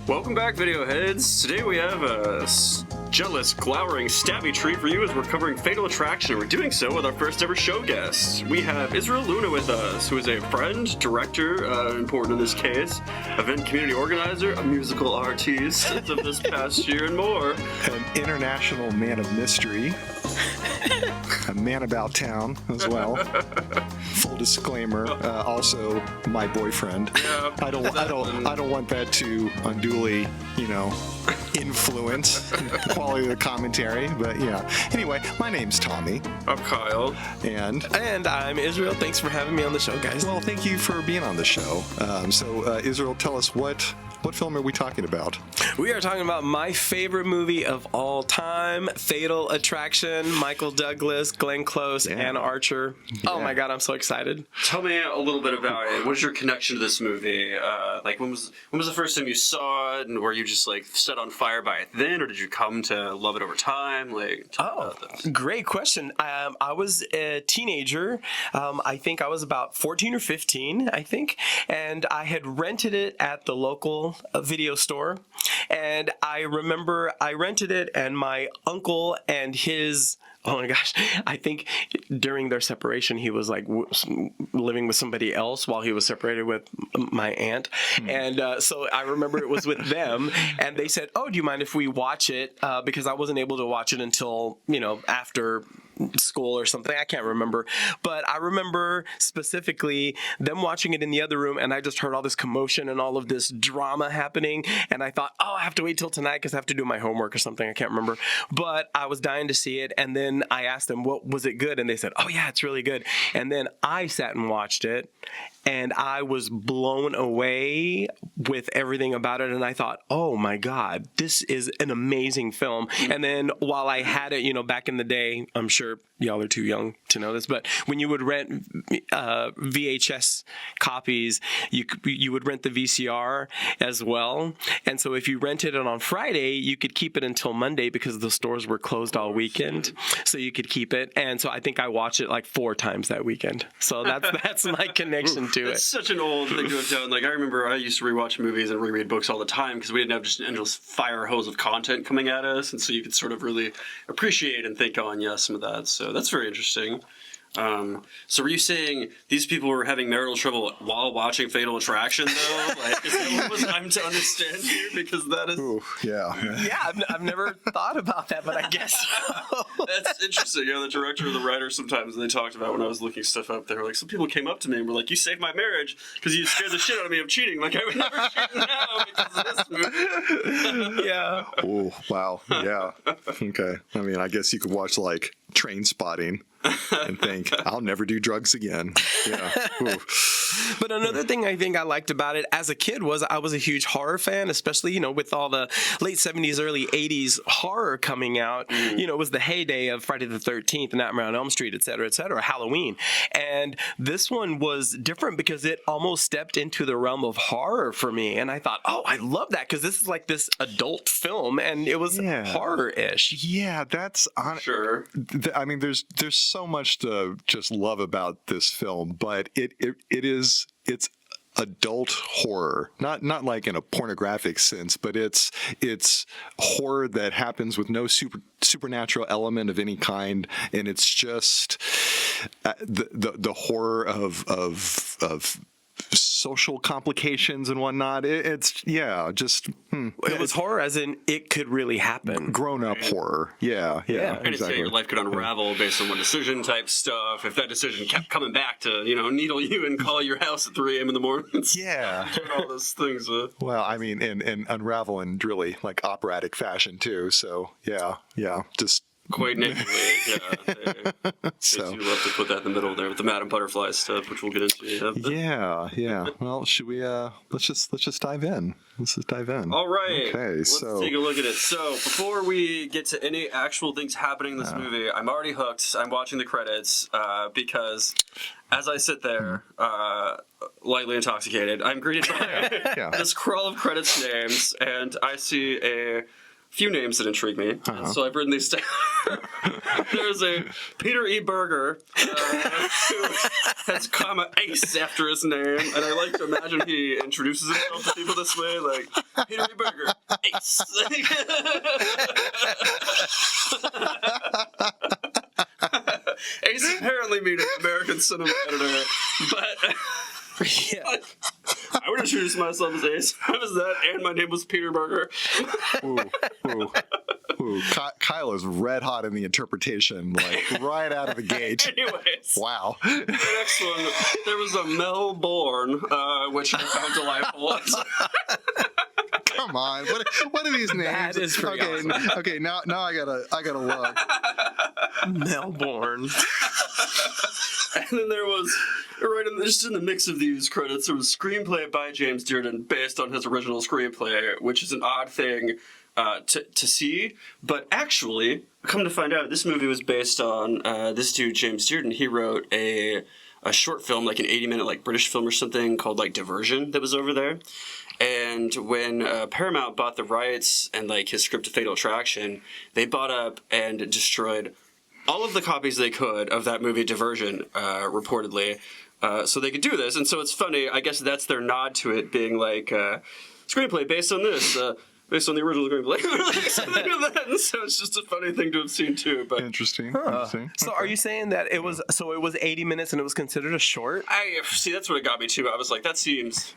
Welcome back, video heads. Today we have a jealous, glowering, stabby treat for you as we're covering Fatal Attraction, and we're doing so with our first ever show guest. We have Israel Luna with us, who is a friend, director, important in this case, event community organizer, a musical artiste of this past year, and more. An international man of mystery. A man about town as well. Full disclaimer, also my boyfriend. Yeah, I don't want that to unduly, influence the quality of the commentary. But yeah. Anyway, my name's Tommy. I'm Kyle. And I'm Israel. Thanks for having me on the show, guys. well, thank you for being on the show. Israel, tell us what film are we talking about? We are talking about my favorite movie of all time, Fatal Attraction. Michael Douglas, Glenn Close, Anna Archer. Oh my God, I'm so excited. Tell me a little bit about it. What is your connection to this movie? When was the first time you saw it, and were you just set on fire by it then, or did you come to love it over time? Tell me about this. Great question. I was a teenager. I think I was about 14 or 15, and I had rented it at the local video store. And I remember I rented it, and my uncle and his, oh my gosh, I think during their separation, he was living with somebody else while he was separated with my aunt. And so I remember it was with them, and they said, oh, do you mind if we watch it? Because I wasn't able to watch it until, after school or something. I can't remember. But I remember specifically them watching it in the other room, and I just heard all this commotion and all of this drama happening. And I thought, oh, I have to wait till tonight because I have to do my homework or something. I can't remember. But I was dying to see it. And then I asked them, what was it good? And they said, oh, yeah, it's really good. And then I sat and watched it. And I was blown away with everything about it. And I thought, oh my God, this is an amazing film. And then while I had it, back in the day, I'm sure y'all are too young to know this, but when you would rent VHS copies, you would rent the VCR as well. And so if you rented it on Friday, you could keep it until Monday because the stores were closed all weekend. So you could keep it. And so I think I watched it 4 times that weekend. So that's my connection to it. It's such an old thing to have done. I remember I used to rewatch movies and reread books all the time because we didn't have just an endless fire hose of content coming at us, and so you could sort of really appreciate and think on, some of that. So that's very interesting. So were you saying these people were having marital trouble while watching Fatal Attraction, though? Is that what I'm to understand here? Because that is... Ooh, yeah. Yeah, I've never thought about that, but I guess so. That's interesting. The director or the writer, sometimes they talked about when I was looking stuff up, they were some people came up to me and were like, you saved my marriage because you scared the shit out of me of cheating. I would never cheat now because of this movie. Yeah. Oh, wow. Yeah. Okay. I mean, I guess you could watch Train Spotting and think, I'll never do drugs again. Yeah. Ooh. But another thing I think I liked about it as a kid was I was a huge horror fan, especially, with all the late 70s, early 80s horror coming out. It was the heyday of Friday the 13th, Nightmare on Elm Street, et cetera, Halloween. And this one was different because it almost stepped into the realm of horror for me. And I thought, oh, I love that because this is this adult film and it was horror-ish. Yeah, that's sure. I mean, there's so much to just love about this film, but it's adult horror, not in a pornographic sense, but it's horror that happens with no supernatural element of any kind, and it's just the horror of social complications and whatnot. It was horror as in it could really happen. Grown up horror. Yeah. And Exactly. your life could unravel based on one decision type stuff. If that decision kept coming back to, needle you and call your house at 3 a.m. in the morning. Yeah. All those things. Well, I mean, and unravel in really operatic fashion too. So yeah. Just quite nakedly, yeah. So you love to put that in the middle there with the Madame Butterfly stuff, which we'll get into. Yeah. Well, should we? Let's just dive in. All right. Okay. Let's take a look at it. So before we get to any actual things happening in this movie, I'm already hooked. I'm watching the credits because as I sit there, lightly intoxicated, I'm greeted by this crawl of credits names, and I see a few names that intrigue me, so I've written these down. There's a Peter E. Berger, who has comma Ace after his name, and I like to imagine he introduces himself to people this way, like Peter Berger, Ace. Ace apparently meaning American cinema editor, but Yeah. I would introduce myself as Ace. I was that, and my name was Peter Berger. Ooh, ooh, ooh. Kyle is red hot in the interpretation, like right out of the gate. Anyways, Wow. the next one, there was a Melbourne, which I found delightful. Come on. What are these names? That is pretty okay, awesome. okay, now I gotta look. Melbourne. And then there was, just in the mix of these credits, there was screenplay by James Dearden based on his original screenplay, which is an odd thing to see. But actually, come to find out, this movie was based on this dude, James Dearden. He wrote a short film, like an 80-minute like British film or something called like Diversion that was over there. And when Paramount bought the rights and like his script of Fatal Attraction, they bought up and destroyed all of the copies they could of that movie Diversion, reportedly, so they could do this. And so it's funny, I guess that's their nod to it being like, screenplay based on this, based on the original screenplay. Like something like that. And so it's just a funny thing to have seen too. But Interesting. Interesting. So are you saying that it was 80 minutes and it was considered a short? I see, that's what it got me too. I was like, that seems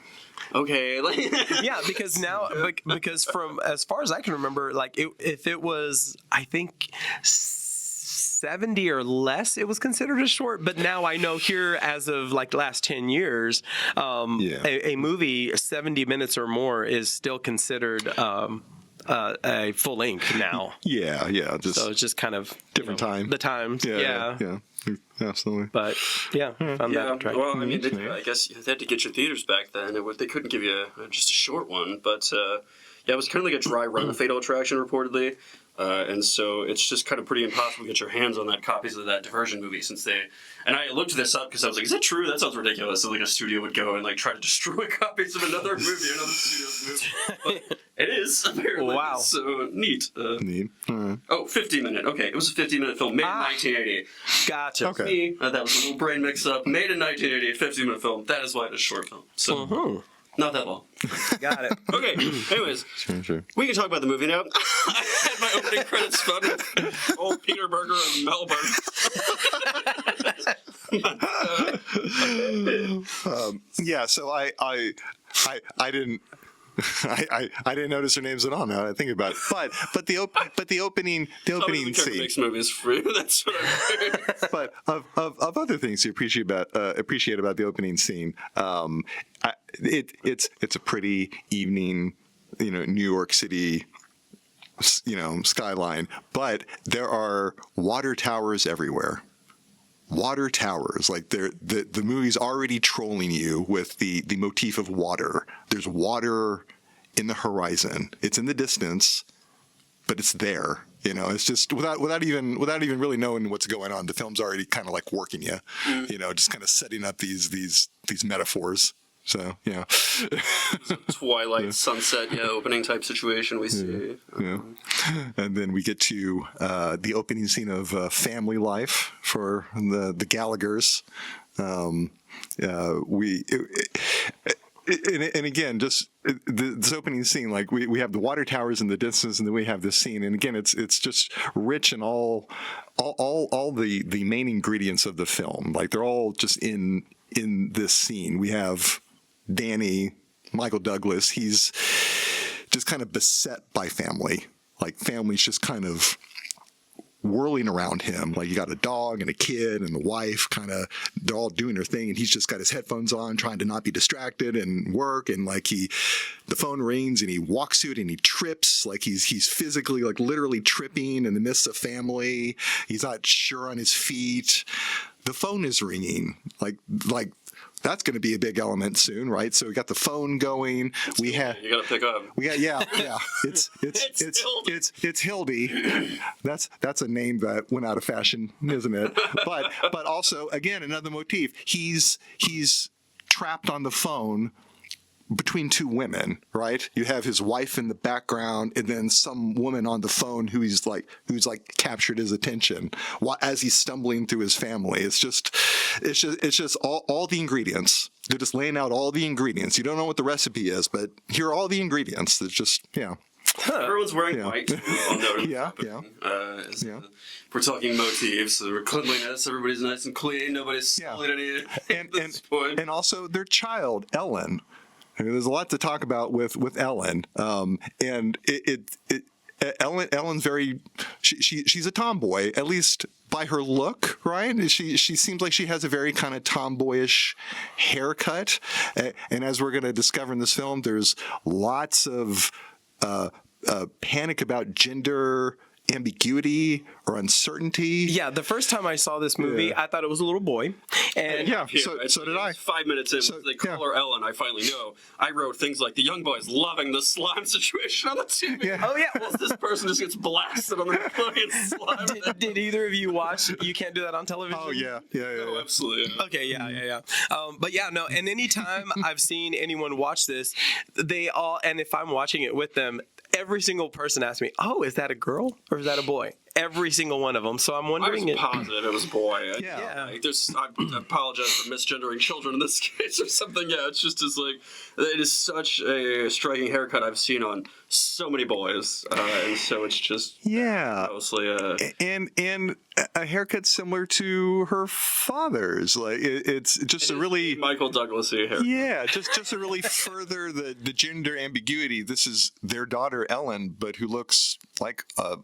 okay. Like, Yeah, because now, because from as far as I can remember, like if it was, I think 70 or less, it was considered a short. But now I know here, as of like the last 10 years, a movie 70 minutes or more is still considered a full length now. Yeah. Just So it's just kind of different time. The times, Yeah. Absolutely. But yeah, found yeah, that attractive. well, I mean, I guess they had to get your theaters back then. They couldn't give you just a short one. But yeah, it was kind of like a dry run of Fatal Attraction, reportedly. And so it's just kind of pretty impossible to get your hands on that copies of that Diversion movie and I looked this up because I was like, is that true? That sounds ridiculous. So like a studio would go and like try to destroy copies of another movie, another studio's movie. But it is, apparently. Wow. So neat. Neat. All right. Oh, 50-minute. Okay, it was a 50-minute film made in 1980. Gotcha. Okay. Me, that was a little brain mix-up. Made in 1980, a 50-minute film. That is why it is a short film. So, not that long. Got it. Okay, anyways, Sure. we can talk about the movie now. I had my opening credits fun with old Peter Berger and Melbourne. Yeah. So I didn't. I didn't notice their names at all. Now that I think about it, but the opening scene. Makes movies for you. That's what I mean. But of other things you appreciate about the opening scene, it's a pretty evening, New York City, skyline. But there are water towers everywhere. Water towers, like the movie's already trolling you with the motif of water. There's water in the horizon. It's in the distance, but it's there. It's just without even really knowing what's going on. The film's already kind of like working you, just kind of setting up these metaphors. So yeah, Twilight, sunset, opening type situation we see. Yeah. And then we get to the opening scene of Family Life for the Gallaghers. And again, just this opening scene, like we have the water towers in the distance, and then we have this scene, and again, it's just rich in all the main ingredients of the film. Like they're all just in this scene. We have Danny, Michael Douglas. He's just kind of beset by family. Like family's just kind of whirling around him. Like you got a dog and a kid and a wife, they're all doing their thing, and he's just got his headphones on, trying to not be distracted and work. And like the phone rings and he walks to it and he trips. Like he's physically, like literally tripping in the midst of family. He's not sure on his feet. The phone is ringing. Like that's going to be a big element soon, right? So we got the phone going. You got to pick up. It's Hildy. That's a name that went out of fashion, isn't it? But also again another motif. He's trapped on the phone between two women, right? You have his wife in the background, and then some woman on the phone who's like captured his attention as he's stumbling through his family. It's just all the ingredients. They're just laying out all the ingredients. You don't know what the recipe is, but here are all the ingredients. It's just Everyone's wearing Yeah. white. I'll note. Yeah. We're talking motifs, so cleanliness. Everybody's nice and clean. Nobody's Yeah. stolen any. And also their child, Ellen. I mean, there's a lot to talk about with Ellen. And Ellen's very she's a tomboy, at least by her look, right? She seems like she has a very kind of tomboyish haircut. And as we're going to discover in this film, there's lots of panic about gender ambiguity or uncertainty. Yeah, the first time I saw this movie, I thought it was a little boy. And Yeah, Here, so did I. 5 minutes in, So, they call her Ellen. I finally know. I wrote things like the young boy's loving the slime situation on the TV. Yeah. oh yeah, Well, this person just gets blasted on the fucking slime. did either of you watch You Can't Do That on Television? Oh yeah. Oh, absolutely. Yeah. Okay, yeah. But yeah, no, and anytime I've seen anyone watch this, they all, and if I'm watching it with them, every single person asks me, "Oh, is that a girl or is that a boy?" Every single one of them. So I'm I wondering. was positive it was a boy. Yeah. Like, I apologize for misgendering children in this case or something. Yeah, it's just like it is such a striking haircut I've seen on so many boys, and so it's just mostly and a haircut similar to her father's. Like it's just a really Michael Douglas-y haircut. yeah, just to really further the gender ambiguity. This is their daughter Ellen, but who looks like a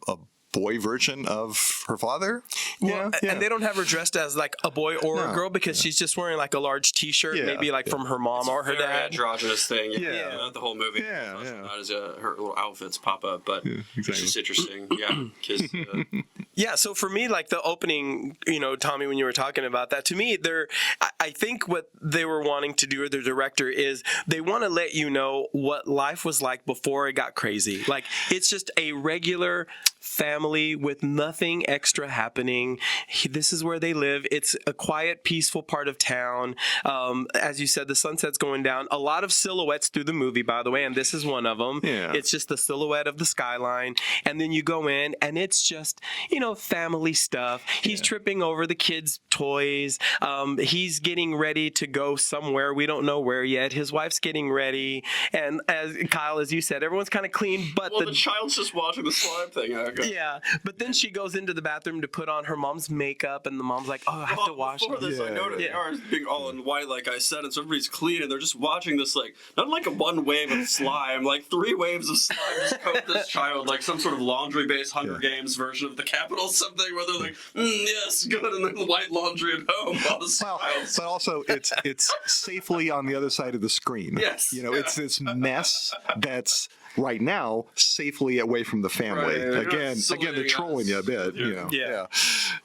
boy version of her father. Well, and they don't have her dressed as like a boy or a No. girl because she's just wearing like a large T-shirt, Yeah, maybe like from her mom or her Very dad. androgynous thing. Yeah. The whole movie. Yeah, yeah. Not as her little outfits pop up, but it's exactly. just interesting. Yeah, 'cause, Yeah, so for me, like the opening, Tommy, when you were talking about that, to me, I think what they were wanting to do, or the director, is they want to let you know what life was like before it got crazy. Like, it's just a regular family with nothing extra happening. This is where they live. It's a quiet, peaceful part of town. As you said, the sunset's going down. A lot of silhouettes through the movie, by the way, and this is one of them. Yeah. It's just the silhouette of the skyline. And then you go in, and it's just, family stuff. He's tripping over the kids' toys. He's getting ready to go somewhere. We don't know where yet. His wife's getting ready. And as Kyle, as you said, everyone's kind of clean, but well, the child's just watching the slime thing. yeah, but then she goes into the bathroom to put on her mom's makeup, and the mom's like, "Oh, I have to wash." Before this, I Yeah. noticed they are being all in white, like I said, and so everybody's clean, and they're just watching this, like, not like a one wave of slime, like 3 waves of slime just coat this child, like some sort of laundry-based Hunger Games version of the Capitol, something where they're like, yes, good, and then the white laundry at home while the Well, child's... but also it's safely on the other side of the screen. Yes. It's this mess that's right now safely away from the family. Right. Again, they're trolling you a bit. Yeah.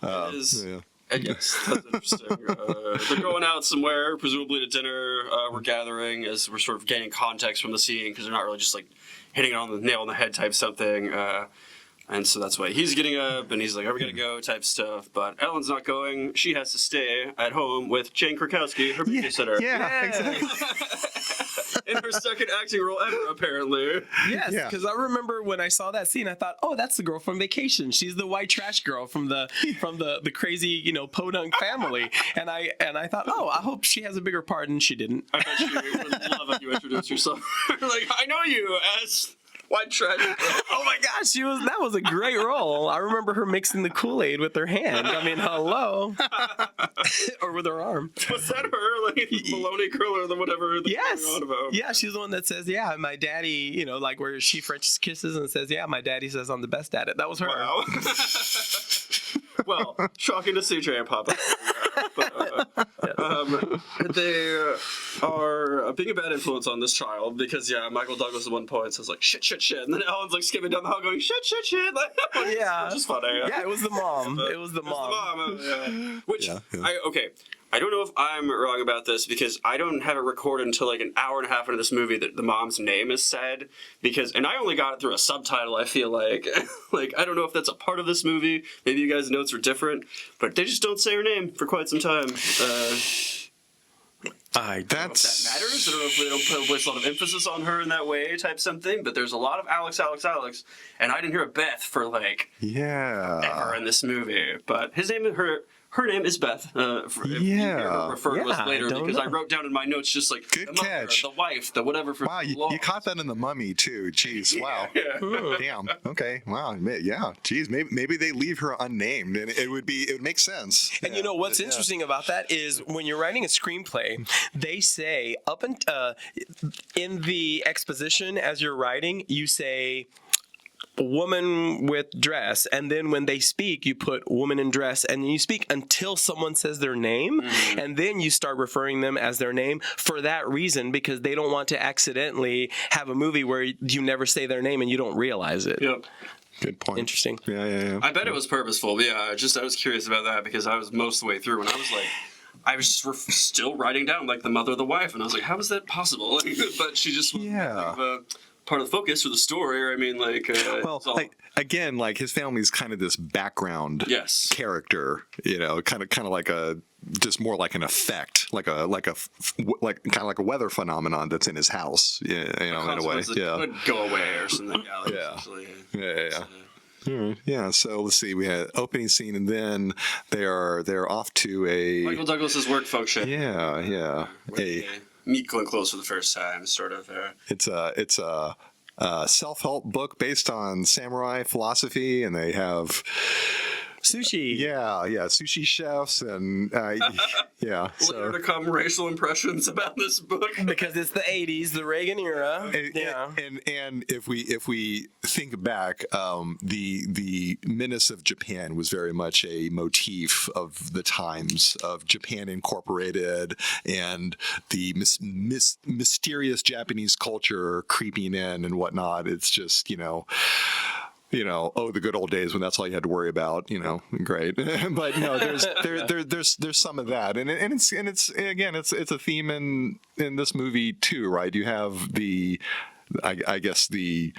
It is... Yeah. Yes, that's interesting. They're going out somewhere, presumably to dinner. We're gathering as we're sort of gaining context from the scene because they're not really just like hitting it on the nail on the head type something. And so that's why he's getting up and he's like, "Are we gonna go?" type stuff. But Ellen's not going. She has to stay at home with Jane Krakowski, her babysitter. Yeah, exactly. In her second acting role ever, apparently. Yes, Yeah. because I remember when I saw that scene, I thought, "Oh, that's the girl from Vacation. She's the white trash girl from the crazy podunk family." And I thought, "Oh, I hope she has a bigger part," and she didn't. I bet she would love if you introduced yourself. Like, I know you as white trash. Oh my gosh, that was a great role. I remember her mixing the Kool-Aid with her hand. I mean, hello, or with her arm. Was that her, like Maloney girl or the whatever? Yes. Going on about? Yeah, she's the one that says, "Yeah, my daddy," like where she French kisses and says, "Yeah, my daddy says I'm the best at it." That was her. Wow. Well, shocking to see Jane pop up. But, they are being a bad influence on this child because, Michael Douglas at one point says, like, shit, and then Ellen's, like, skipping down the hall going, shit. Like, Yeah. which is funny. Yeah, it was the mom. It was the mom. Which, Yeah. I don't know if I'm wrong about this because I don't have it recorded until like an hour and a half into this movie that the mom's name is said and I only got it through a subtitle. I feel like like I don't know if that's a part of this movie. Maybe you guys' notes are different, but they just don't say her name for quite some time. I I don't know if that matters. I don't know if they don't place a lot of emphasis on her in that way, type something. But there's a lot of Alex, and I didn't hear a Beth for like ever in this movie. But his name, her name is Beth. If you hear her refer to us later, because I wrote down in my notes just like Good the mother, catch. the wife, the whatever. For Wow, you caught that in The Mummy too. Jeez, wow. Damn. Okay. Wow. Yeah. Jeez. Maybe they leave her unnamed, and it would make sense. And you know what's interesting about that is when you're writing a screenplay, they say in the exposition as you're writing, you say woman with dress, and then when they speak you put woman in dress, and you speak until someone says their name, and then you start referring them as their name for that reason, because they don't want to accidentally have a movie where you never say their name and you don't realize it. Yep. Good point. Interesting. Yeah. I bet it was purposeful. But yeah, I was curious about that because I was most of the way through and I was like, I was still writing down like the mother of the wife, and I was like, how is that possible? But she just was part of the focus for the story. Or I mean, like, again, like his family's kind of this background character, kind of like just more like an effect, like kind of like a weather phenomenon that's in his house, in a way. Could go away or something. Yeah. So let's see. We had opening scene, and then they're off to a Michael Douglas's work function. Yeah. Meet Glenn Close for the first time, sort of. It's a self-help book based on samurai philosophy, and they have sushi. Yeah, sushi chefs, and Later to come racial impressions about this book because it's the 80s, the Reagan era. And if we think back, the menace of Japan was very much a motif of the times of Japan Incorporated and the mysterious Japanese culture creeping in and whatnot. It's just the good old days when that's all you had to worry about, great. But no, there's some of that, and it's again, it's a theme in this movie too, right? You have I guess the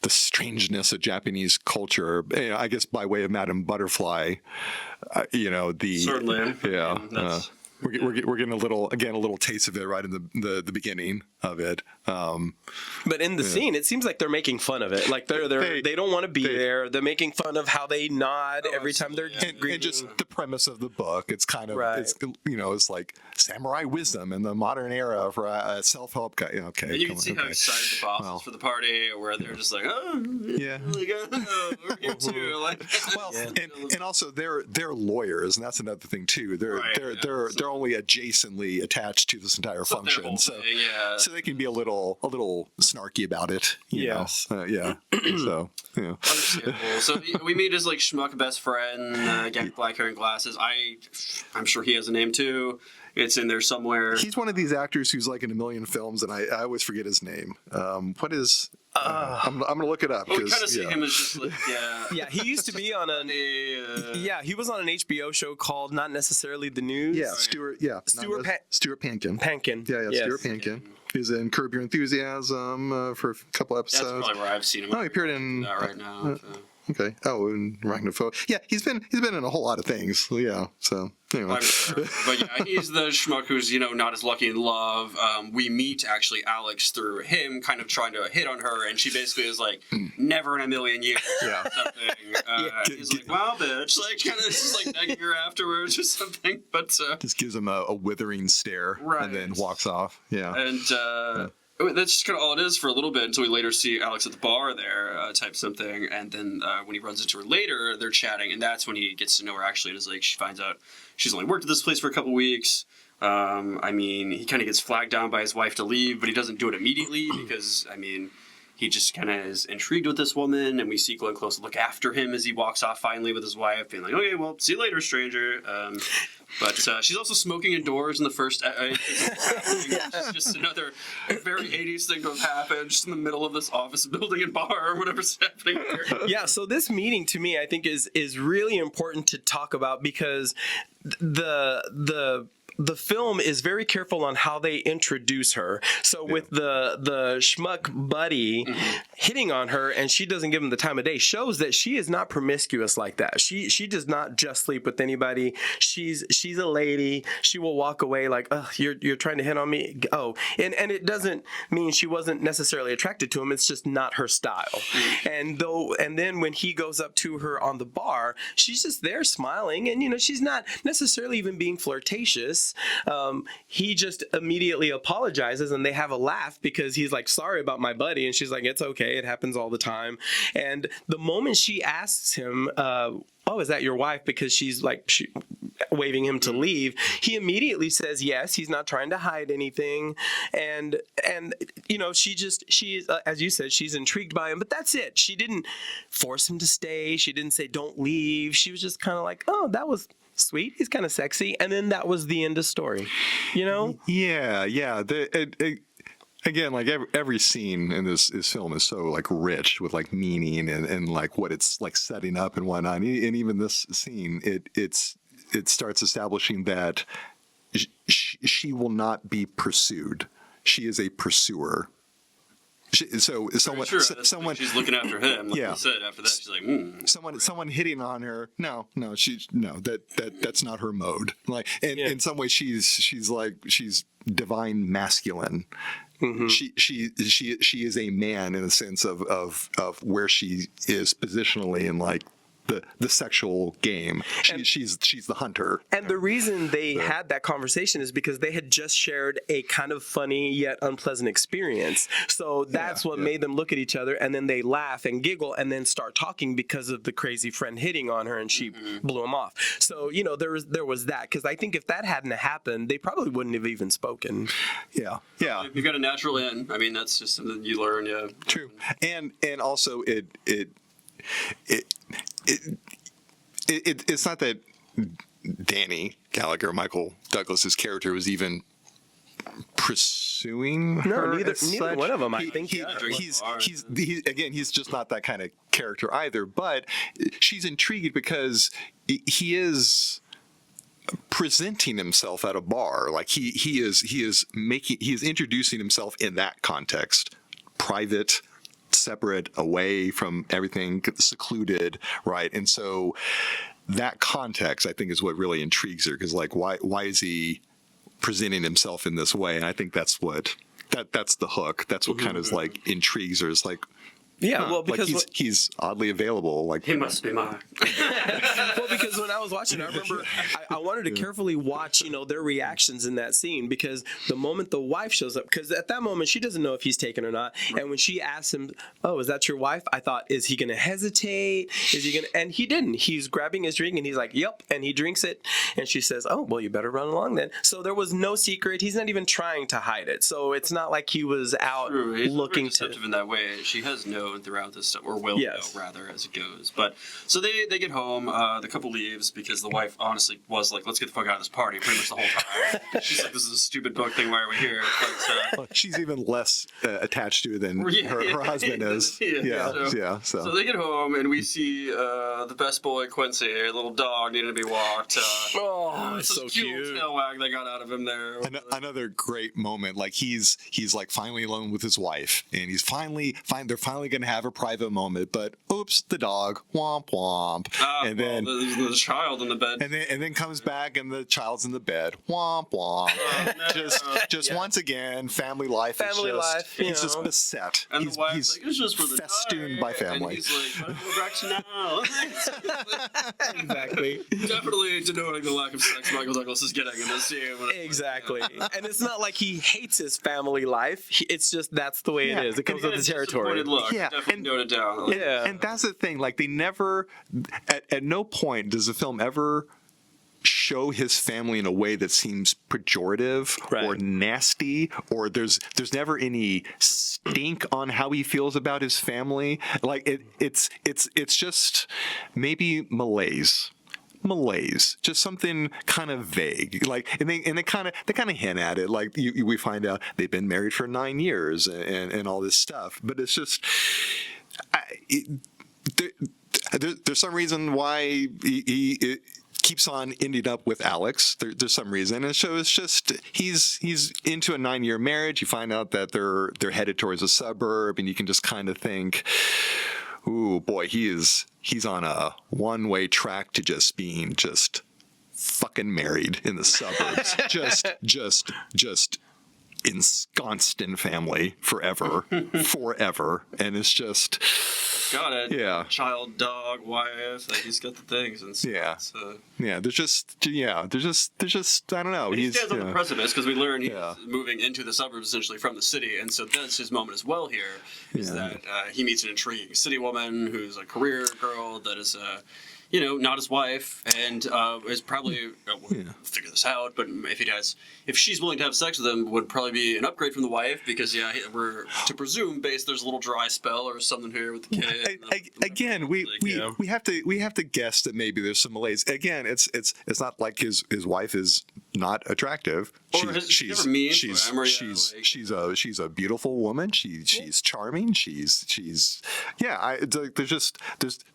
strangeness of Japanese culture, I guess by way of Madame Butterfly, certainly, we're getting a little taste of it right in the beginning of it. But in the scene, it seems like they're making fun of it. Like they don't want to be there. They're making fun of how they nod every time they're greeting. And just the premise of the book. It's kind of it's like samurai wisdom in the modern era for a self-help guy. Okay, and you can see how excited the bosses for the party, where they're just like, we're here too. And also they're lawyers, and that's another thing too. They're only adjacently attached to this entire function, so they can be a little snarky about it. You know? So understandable. So we meet his like schmuck best friend, again, black hair and glasses. I'm sure he has a name too. It's in there somewhere. He's one of these actors who's like in a million films, and I always forget his name. What is? I'm gonna look it up. We kind of see him as just like he used to be on he was on an HBO show called Not Necessarily the News. Stuart Pankin. Pankin. Stuart Pankin. He's in Curb Your Enthusiasm for a couple episodes. That's probably where I've seen him. Oh, he appeared in right now. Okay. Oh, and Arachnophobe. Yeah, he's been in a whole lot of things. Yeah. So anyway. But yeah, he's the schmuck who's not as lucky in love. We meet actually Alex through him, kind of trying to hit on her, and she basically is like, "Never in a million years." Yeah. Something. He's like, "Wow, bitch!" Like kind of just like nagging her afterwards or something. But just gives him a withering stare, and then walks off. Yeah. And. That's just kind of all it is for a little bit until we later see Alex at the bar there, type something. And then when he runs into her later, they're chatting. And that's when he gets to know her actually. And is like, she finds out she's only worked at this place for a couple weeks. He kind of gets flagged down by his wife to leave, but he doesn't do it immediately because, he just kind of is intrigued with this woman. And we see Glenn Close look after him as he walks off finally with his wife, being like, okay, well, see you later, stranger. But she's also smoking indoors in the first. It's just another very 80s thing to have happened, just in the middle of this office building and bar or whatever's happening here. Yeah, so this meeting to me, I think, is really important to talk about because the the film is very careful on how they introduce her. So with the schmuck buddy hitting on her and she doesn't give him the time of day shows that she is not promiscuous like that. She does not just sleep with anybody. She's a lady. She will walk away like, oh, you're trying to hit on me. Oh, and it doesn't mean she wasn't necessarily attracted to him. It's just not her style. And then when he goes up to her on the bar, she's just there smiling, and she's not necessarily even being flirtatious. He just immediately apologizes and they have a laugh because he's like, sorry about my buddy, and she's like, it's okay, it happens all the time. And the moment she asks him, oh, is that your wife? Because she's like waving him to leave, he immediately says yes. He's not trying to hide anything, and she is, as you said, she's intrigued by him. But that's it. She didn't force him to stay. She didn't say don't leave. She was just kind of like, oh, that was sweet. He's kind of sexy, and then that was the end of story. Yeah. Again, like every scene in this film is so like rich with like meaning and like what it's like setting up and whatnot. And even this scene, it starts establishing that she will not be pursued. She is a pursuer. Someone she's looking after him. Like you said, after that, she's like, someone hitting on her. No, that's not her mode. Like, in some ways, she's divine masculine. Mm-hmm. She is a man in the sense of where she is positionally in like the sexual game. She's the hunter. And the reason they had that conversation is because they had just shared a kind of funny yet unpleasant experience. So that's what made them look at each other, and then they laugh and giggle and then start talking because of the crazy friend hitting on her, and she blew him off. So there was that, because I think if that hadn't happened, they probably wouldn't have even spoken. Yeah. You've got a natural in. I mean, that's just something you learn. Yeah. True. And also it's not that Danny Gallagher, Michael Douglas's character, was even pursuing her. No, neither such. one of them. I think he's just not that kind of character either. But she's intrigued because he is presenting himself at a bar. Like he is introducing himself in that context, private, separate, away from everything, secluded, right? And so that context, I think, is what really intrigues her, because like why is he presenting himself in this way? And I think that's the hook. That's what kind of like intrigues her. Is like, well, because like he's oddly available. Like, he must be mine. Well, because when I was watching, I remember I wanted to carefully watch, their reactions in that scene, because the moment the wife shows up, because at that moment she doesn't know if he's taken or not, and when she asks him, "Oh, is that your wife?" I thought, is he going to hesitate? Is he going to? And he didn't. He's grabbing his drink and he's like, "Yep," and he drinks it, and she says, "Oh, well, you better run along then." So there was no secret. He's not even trying to hide it. So it's not like he was out looking to. In that way, she has known throughout this stuff, or will know rather, as it goes. But so they get home. The couple leaves because the wife honestly was like, "Let's get the fuck out of this party," pretty much the whole time. She's like, "This is a stupid book thing. Why are we here?" But, she's even less attached to it than her husband is. So they get home and we see the best boy Quincy, a little dog needing to be walked. It's so cute. Tail wag they got out of him there. Another great moment. Like he's like finally alone with his wife, and he's they're finally going to have a private moment. But oops, the dog, womp womp, and then the child in the bed, and then comes back and the child's in the bed, womp womp. Just once again, family life. He's just beset. And the wife's he's like, "It's just for the festooned by family." And he's like, "How do now?" Exactly. Definitely denoting the lack of sex Michael Douglas is getting in this scene. Exactly. And it's not like he hates his family life. It's just that's the way it is. It comes with the territory. Look. Definitely note it down. And that's the thing. Like they never, at no point does the film ever show his family in a way that seems pejorative or nasty, or there's never any stink on how he feels about his family. Like it's just maybe malaise, just something kind of vague. Like, and they kind of hint at it. Like we find out they've been married for 9 years and all this stuff. But it's just, there's some reason why keeps on ending up with Alex. There's some reason, and so it's just he's into a 9-year marriage. You find out that they're headed towards a suburb, and you can just kind of think, ooh boy, he's on a one-way track to just being just fucking married in the suburbs, just ensconced in family forever, and it's just. Got it. Yeah. Child, dog, wife. Like he's got the things. And so, Yeah. There's just I don't know. He stands on the precipice because we learn he's Yeah. moving into the suburbs essentially from the city, and so that's his moment as well. Here is that he meets an intriguing city woman who's a career girl that is not his wife, and is probably we'll figure this out. But if she's willing to have sex with him, would probably be an upgrade from the wife because we're to presume based there's a little dry spell or something here with the kid. Again, we have to guess that maybe there's some malaise. Again, it's not like his wife is not attractive. Or she's mean. She's a beautiful woman. She's charming. There's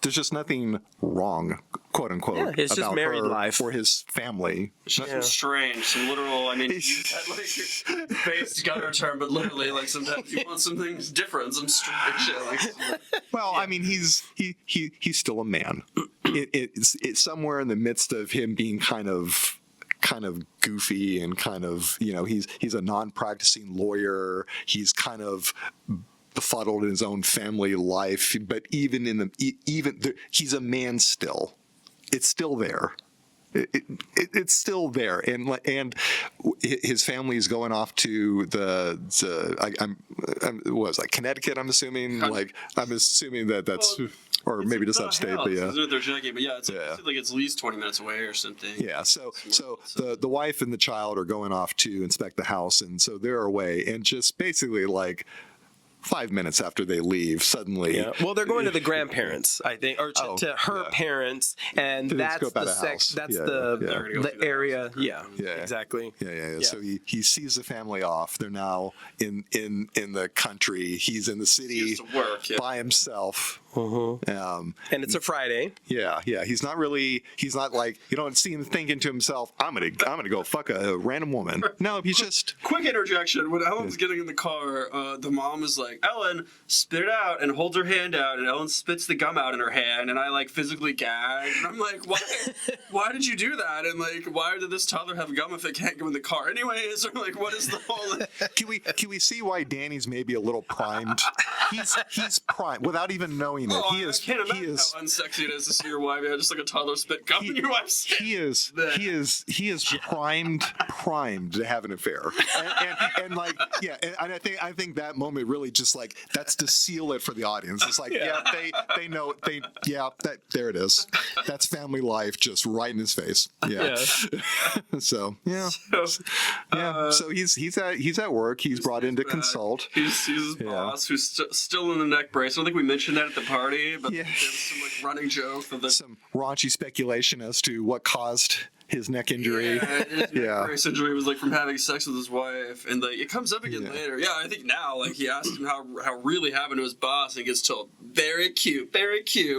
just nothing wrong, quote unquote, Yeah, it's just about married her life. or his family. Some strange, some literal. I mean, based gutter term, but literally, like sometimes you want something different, some strange shit. Well, I mean, he's still a man. It's somewhere in the midst of him being kind of goofy and kind of he's a non-practicing lawyer. He's kind of befuddled in his own family life, but he's a man still. It's still there. It's still there, and his family is going off to Connecticut. I'm assuming that's or maybe just upstate, but yeah. They're joking, but it's like it's at least 20 minutes away or something. Yeah, so the wife and the child are going off to inspect the house, and so they're away, and just basically like 5 minutes after they leave, suddenly. Yeah. Well, they're going to the grandparents, I think, or to her parents, and that's the sex. That's the area. Yeah, exactly. Yeah. So he sees the family off. They're now in the country. He's in the city by himself. And it's a Friday. Yeah. He's not like, you don't see him thinking to himself, I'm gonna go fuck a random woman. No, he's just. Quick interjection. When Ellen's getting in the car, the mom is like, Ellen, spit it out, and holds her hand out, and Ellen spits the gum out in her hand, and I like physically gag. And I'm like, why did you do that? And like, why did this toddler have gum if it can't go in the car anyways? Or like, what is the whole? Can we see why Danny's maybe a little primed? He's primed without even knowing it. I can't imagine how unsexy it is to see your wife just like a toddler spit gum in your wife's hand. He is primed to have an affair, and like and I think that moment really just like that's to seal it for the audience. It's like they know there it is. That's family life just right in his face. So he's at work. He's brought in to consult. He's his boss who's still in the neck brace. I don't think we mentioned that at the party, but there's some like running joke that some raunchy speculation as to what caused his neck injury. His neck brace injury was like from having sex with his wife, and like it comes up again later. Yeah, I think now like he asked him how really happened to his boss, and gets told very cute,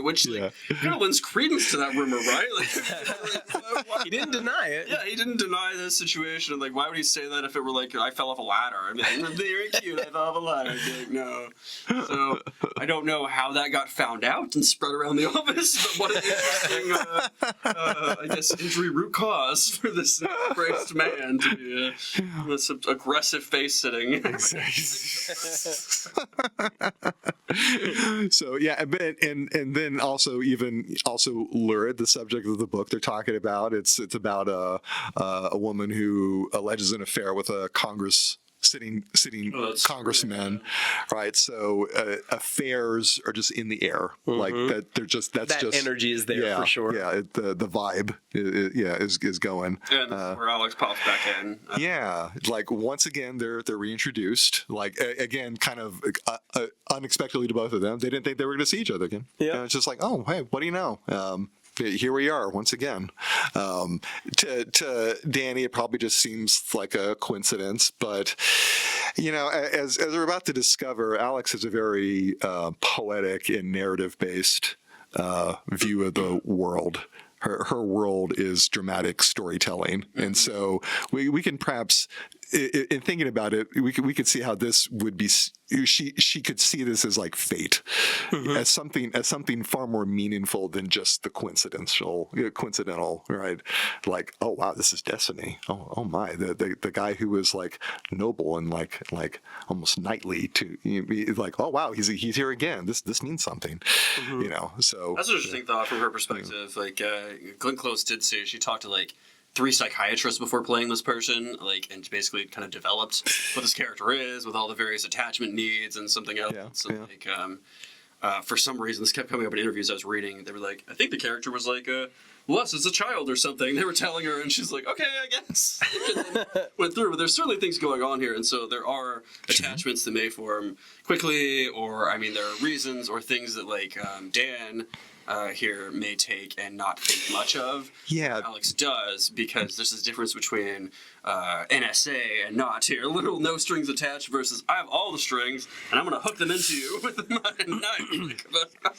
which like kind of lends credence to that rumor, right? Like he didn't deny it. Yeah, he didn't deny this situation. Like, why would he say that if it were like I fell off a ladder? I mean, I'm very cute. I fell off a ladder. Like, no. So I don't know how that got found out and spread around the office, but what an interesting, I guess, injury root cause for this braced man to be with some aggressive face sitting. So and then also lurid, the subject of the book they're talking about. It's about a woman who alleges an affair with a sitting congressman, right? So affairs are just in the air, like that. That energy is there for sure. Yeah, the vibe, is going. And where Alex pops back in. Like once again they're reintroduced. Like again, kind of unexpectedly to both of them. They didn't think they were going to see each other again. Yeah, and it's just like, oh hey, what do you know? Here we are once again. To Danny, it probably just seems like a coincidence, but as we're about to discover, Alex has a very poetic and narrative-based view of the world. her world is dramatic storytelling, and so we can perhaps, in thinking about it, we could see how this would be. She could see this as like fate, as something far more meaningful than just the coincidental, right? Like, oh wow, this is destiny. Oh my, the guy who was like noble and like almost knightly to be like, oh wow, he's here again. This means something, So That's an interesting thought from her perspective. Like Glenn Close did say she talked to like 3 psychiatrists before playing this person, like, and basically kind of developed what this character is with all the various attachment needs and something else. Like, for some reason, this kept coming up in interviews I was reading. They were like, I think the character was like, less as a child or something. They were telling her, and she's like, okay, I guess. And then went through, but there's certainly things going on here, and so there are attachments that may form quickly, or, I mean, there are reasons or things that, like, Dan here may take and not think much of. Yeah. Alex does, because there's this difference between NSA and not here. Literal no strings attached versus I have all the strings and I'm going to hook them into you with my knife.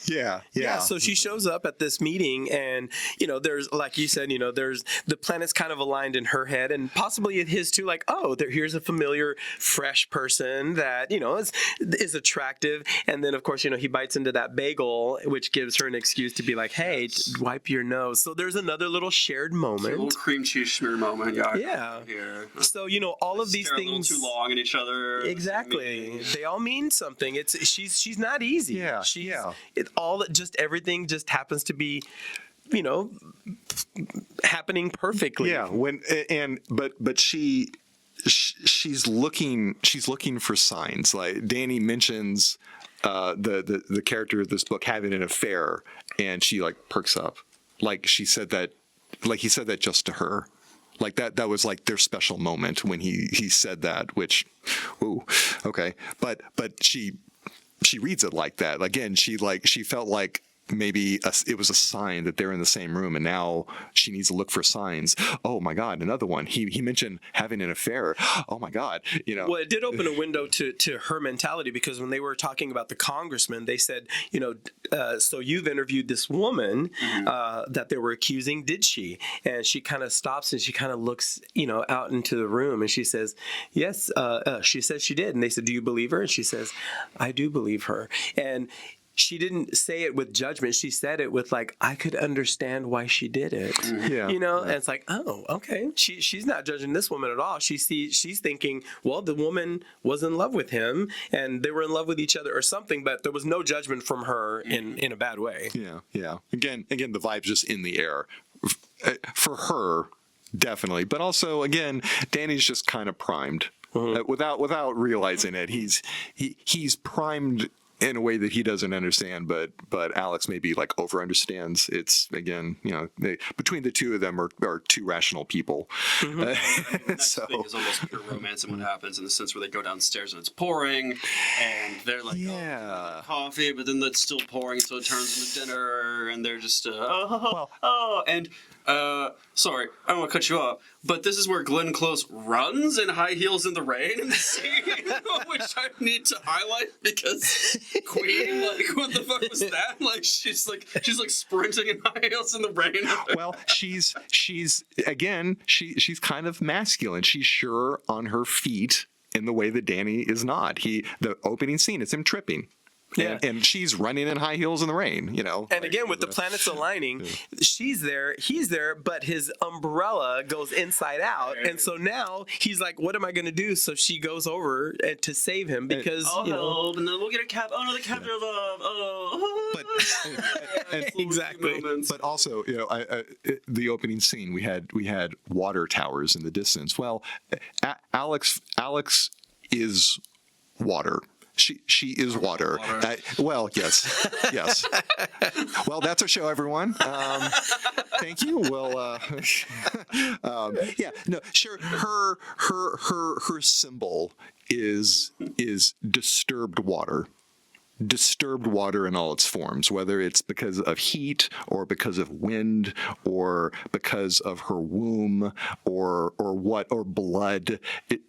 Yeah. So she shows up at this meeting, and there's, like you said, there's the planets kind of aligned in her head and possibly in his too. Like, oh, here's a familiar, fresh person that is attractive, and then of course he bites into that bagel, which gives her an excuse to be like, hey, wipe your nose. So there's another little shared moment, a little cream cheese smear moment. Yeah. Here. So all of these things a little too long in each other. Exactly. They all mean something. She's not easy. Yeah. Everything just happens to be, happening perfectly. Yeah. But she's looking for signs. Like Danny mentions the character of this book having an affair, and she like perks up. Like he said that just to her. Like that was like their special moment when he said that, which, ooh, okay. But she reads it like that. Again, she felt like maybe it was a sign that they're in the same room, and now she needs to look for signs. Oh my God, another one. He mentioned having an affair. Oh my God, Well, it did open a window to her mentality, because when they were talking about the congressman, they said, so you've interviewed this woman that they were accusing, did she? And she kind of stops and she kind of looks, out into the room, and she says, yes. She says she did, and they said, do you believe her? And she says, I do believe her. And she didn't say it with judgment. She said it with like, I could understand why she did it. Yeah. And it's like, oh, okay. She's not judging this woman at all. She's thinking, well, the woman was in love with him and they were in love with each other or something, but there was no judgment from her in a bad way. Yeah. Again, the vibe's just in the air for her, definitely. But also, again, Danny's just kind of primed without realizing it. He's primed in a way that he doesn't understand, but Alex maybe like over understands. It's again, between the two of them are two rational people. Next thing is almost pure romance, and what happens in the sense where they go downstairs and it's pouring, and they're like, coffee, but then it's still pouring, so it turns into dinner, and they're just sorry, I don't want to cut you off, but this is where Glenn Close runs in high heels in the rain in the scene, which I need to highlight because Queen, like, what the fuck was that? Like, she's like sprinting in high heels in the rain. Well, she's kind of masculine. She's sure on her feet in the way that Danny is not. The opening scene is him tripping. Yeah. And she's running in high heels in the rain, And again, with the planets aligning, she's there, he's there, but his umbrella goes inside out. And so now he's like, what am I going to do? So she goes over to save him because, help, and then we'll get a cab. Oh, no, the captain of love. Oh. Exactly. But also, the opening scene, we had water towers in the distance. Well, Alex is water. She is water. Well, yes. Well, that's our show, everyone. Thank you. Well, sure. Her symbol is disturbed water. Disturbed water in all its forms, whether it's because of heat or because of wind or because of her womb or blood.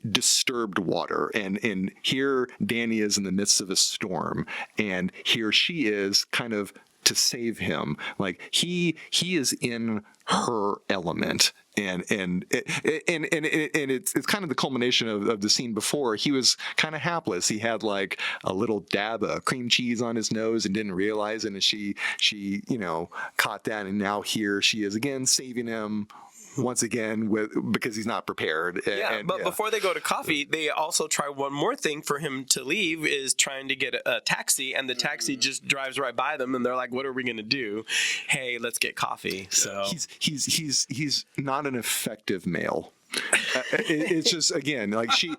Disturbed water, and here Danny is in the midst of a storm, and here she is kind of to save him. Like he is in her element. And it's kind of the culmination of the scene before. He was kind of hapless. He had like a little dab of cream cheese on his nose and didn't realize it. And she caught that, and now here she is again saving him once again because he's not prepared. But before they go to coffee, they also try one more thing for him to leave, is trying to get a taxi, and the taxi just drives right by them, and they're like, "What are we gonna do? Hey, let's get coffee." So he's not an effective male. It's just, again, like she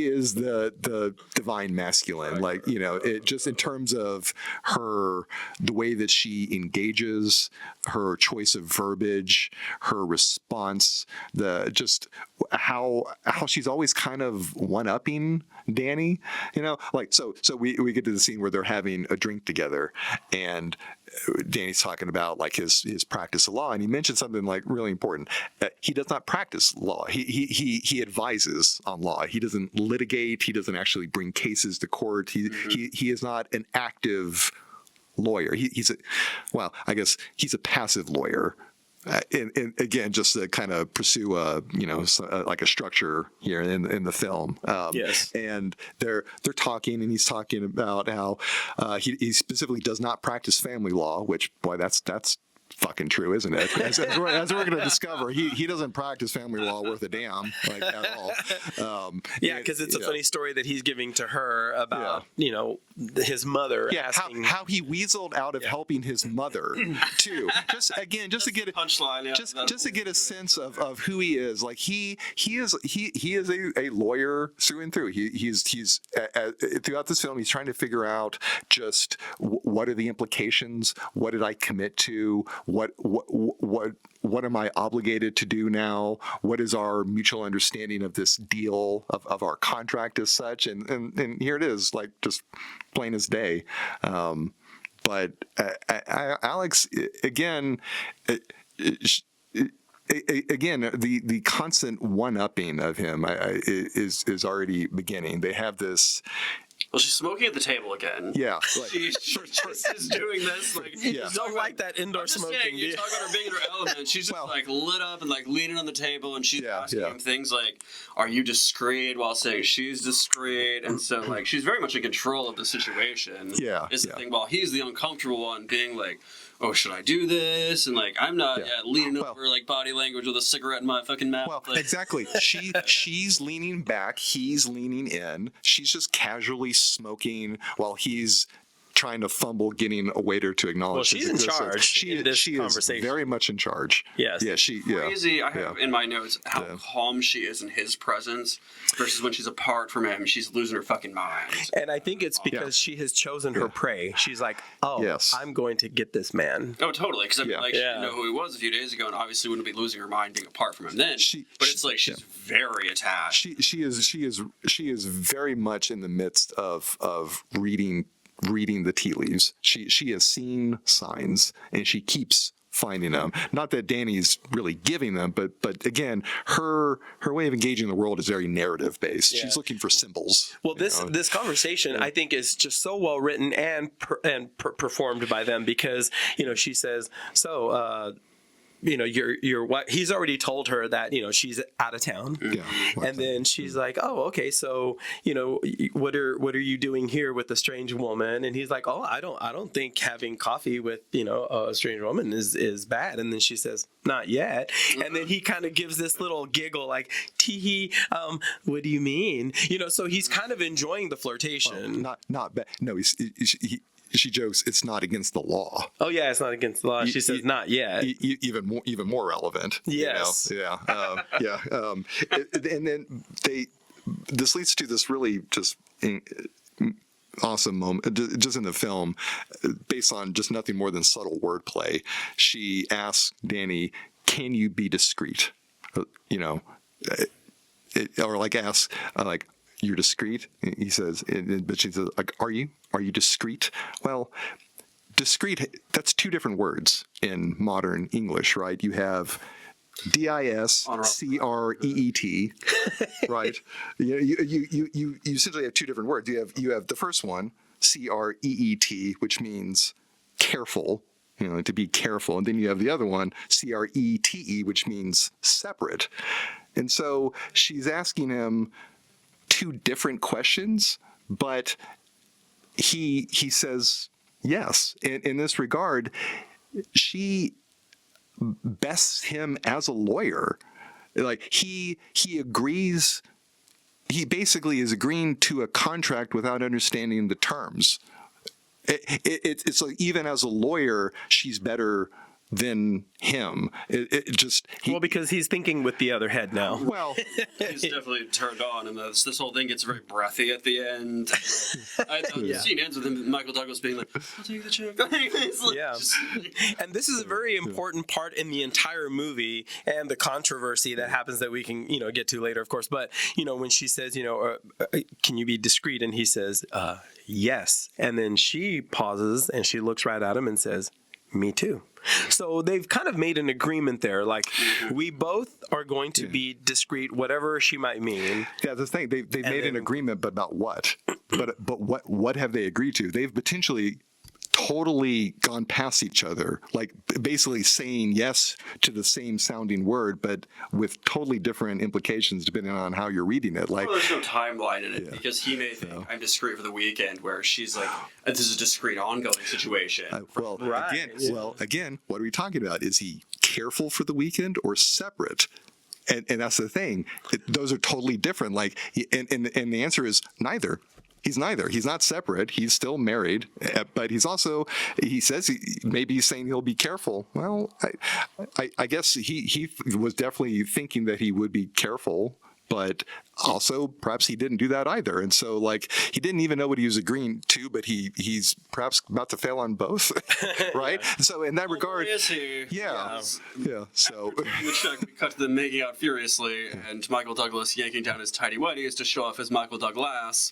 is the divine masculine, like, it just in terms of the way that she engages, her choice of verbiage, her response, just how she's always kind of one-upping Danny, like so we get to the scene where they're having a drink together, and Danny's talking about like his practice of law, and he mentioned something like really important. He does not practice law. He advises on law. He doesn't litigate. He doesn't actually bring cases to court. He is not an active lawyer. I guess he's a passive lawyer. And again, just to kind of pursue like a structure here in the film. Yes. And they're talking, and he's talking about how he specifically does not practice family law, which, boy, that's fucking true, isn't it? As we're going to discover, he doesn't practice family law worth a damn, like, at all. Because it's a funny story that he's giving to her about his mother. Asking how he weaseled out of helping his mother too. Just to get punchline. Just to get a sense of who he is. Like he is a lawyer through and through. He's throughout this film, he's trying to figure out just what are the implications. What did I commit to? What am I obligated to do now? What is our mutual understanding of this deal, of our contract as such? And here it is, like, just plain as day. But Alex, again, the constant one-upping of him is already beginning. They have this. Well, she's smoking at the table again. Yeah. She just is doing this. Like, you don't like that indoor I'm just smoking. saying, you talk about her being in her element. She's just like lit up and like leaning on the table, and she's asking him things like, "Are you discreet?" while saying she's discreet, and so like she's very much in control of the situation. Is the thing, while he's the uncomfortable one, being like, "Oh, should I do this?" And like, I'm not leaning over like body language with a cigarette in my fucking mouth. Well, like, exactly. She's leaning back. He's leaning in. She's just casually smoking while he's trying to fumble getting a waiter to acknowledge. Well, she's in charge. She is very much in charge. Yes. Yeah. Crazy. I have in my notes how calm she is in his presence versus when she's apart from him. She's losing her fucking mind. And I think it's because she has chosen her prey. She's like, I'm going to get this man. Oh, totally. Because she didn't know who he was a few days ago, and obviously wouldn't be losing her mind being apart from him then. But it's like she's very attached. She is very much in the midst of reading the tea leaves. She has seen signs, and she keeps finding them. Not that Danny's really giving them, but again, her way of engaging the world is very narrative based. Yeah. She's looking for symbols. Well, this conversation I think is just so well written and performed by them, because she says, so your wife, he's already told her that she's out of town, and then she's like, oh, okay, so what are you doing here with a strange woman? And he's like, oh, I don't think having coffee with a strange woman is bad. And then she says, not yet. And then he kind of gives this little giggle like, tee what do you mean? So he's kind of enjoying the flirtation. Not bad. No, she jokes, it's not against the law. Oh yeah, it's not against the law. She says not yet. Even more relevant. Yes. And then this leads to this really just awesome moment just in the film, based on just nothing more than subtle wordplay. She asks Danny, "Can you be discreet?" Or like asks like, "You're discreet?" He says, but she says, like, are you discreet? Well, discreet, that's two different words in modern English, right? You have discreet, right? You essentially have two different words. You have the first one, creet, which means careful. To be careful. And then you have the other one, CRETE, which means separate. And so she's asking him two different questions, but he says yes. In this regard, she bests him as a lawyer. Like he agrees. He basically is agreeing to a contract without understanding the terms. It's like even as a lawyer, she's better than him. Because he's thinking with the other head now. Well, he's definitely turned on, and this whole thing gets very breathy at the end. The scene ends with him, Michael Douglas being like, "I'll take the check." And this is a very important part in the entire movie and the controversy that happens that we can get to later, of course. But when she says, "Can you be discreet?" and he says, "Yes," and then she pauses and she looks right at him and says, "Me too." So they've kind of made an agreement there. Like, we both are going to be discreet, whatever she might mean. Yeah, the thing they've made an agreement, but about what? But what have they agreed to? They've potentially totally gone past each other, like basically saying yes to the same sounding word, but with totally different implications depending on how you're reading it. Like, there's no timeline in it because he may think I'm discreet for the weekend, where she's like, this is a discreet ongoing situation. Again, what are we talking about? Is he careful for the weekend or separate? And that's the thing. Those are totally different. Like, and the answer is neither. He's neither. He's not separate. He's still married, but he's also, he says maybe he's saying he'll be careful. Well, I guess he was definitely thinking that he would be careful, but also perhaps he didn't do that either. And so, like, he didn't even know what he was agreeing to, but he's perhaps about to fail on both, right? So in that regard, is he? Yeah. So we cut to them making out furiously, and Michael Douglas yanking down his tidy whities to show off his Michael Douglas.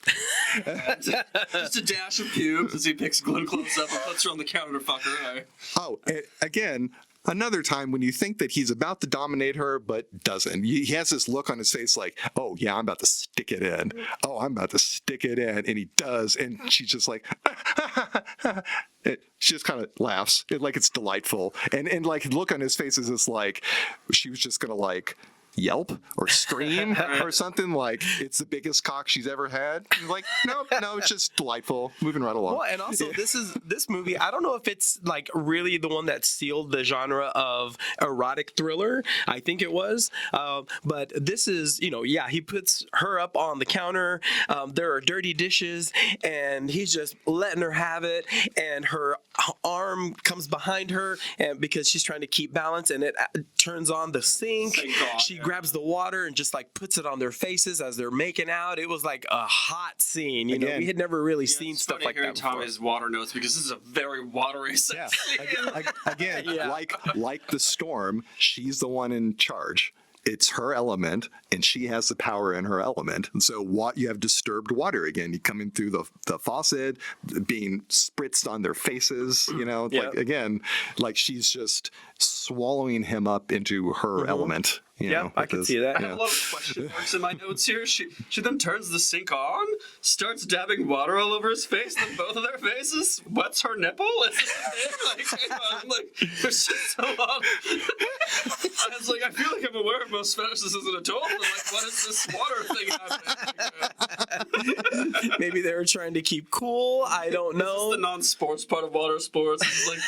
Just a dash of pubes as he picks Glenn Close up and puts her on the counter to fuck her eye. Oh, again, another time when you think that he's about to dominate her, but doesn't. He has this look on his face like, oh, yeah, I'm about to stick it in. Oh, I'm about to stick it in. And he does. And she's just like, she just kind of laughs. Like, it's delightful. And like, look on his face is just like, she was just going to like, yelp or scream or something, like it's the biggest cock she's ever had. Like, no, it's just delightful. Moving right along. Well, and also this movie, I don't know if it's like really the one that sealed the genre of erotic thriller. I think it was. But this is, he puts her up on the counter. There are dirty dishes and he's just letting her have it. And her arm comes behind her and because she's trying to keep balance and it turns on the sink. She grabs the water and just like puts it on their faces as they're making out. It was like a hot scene. We had never really seen stuff like that before. Tommy's water notes because this is a very watery scene. Like the storm, she's the one in charge. It's her element, and she has the power in her element. And so you have disturbed water again. You come in through the faucet, being spritzed on their faces, like, again, like she's just swallowing him up into her element. I can see that. I have a lot of question marks in my notes here. She then turns the sink on, starts dabbing water all over his face, then both of their faces, wets her nipple. Is this a thing? Like, there's just so long. I was like, I feel like I'm aware of most fetishes as an adult, but like, what is this water thing happening? Maybe they were trying to keep cool. I don't know. This is the non-sports part of water sports. It's like,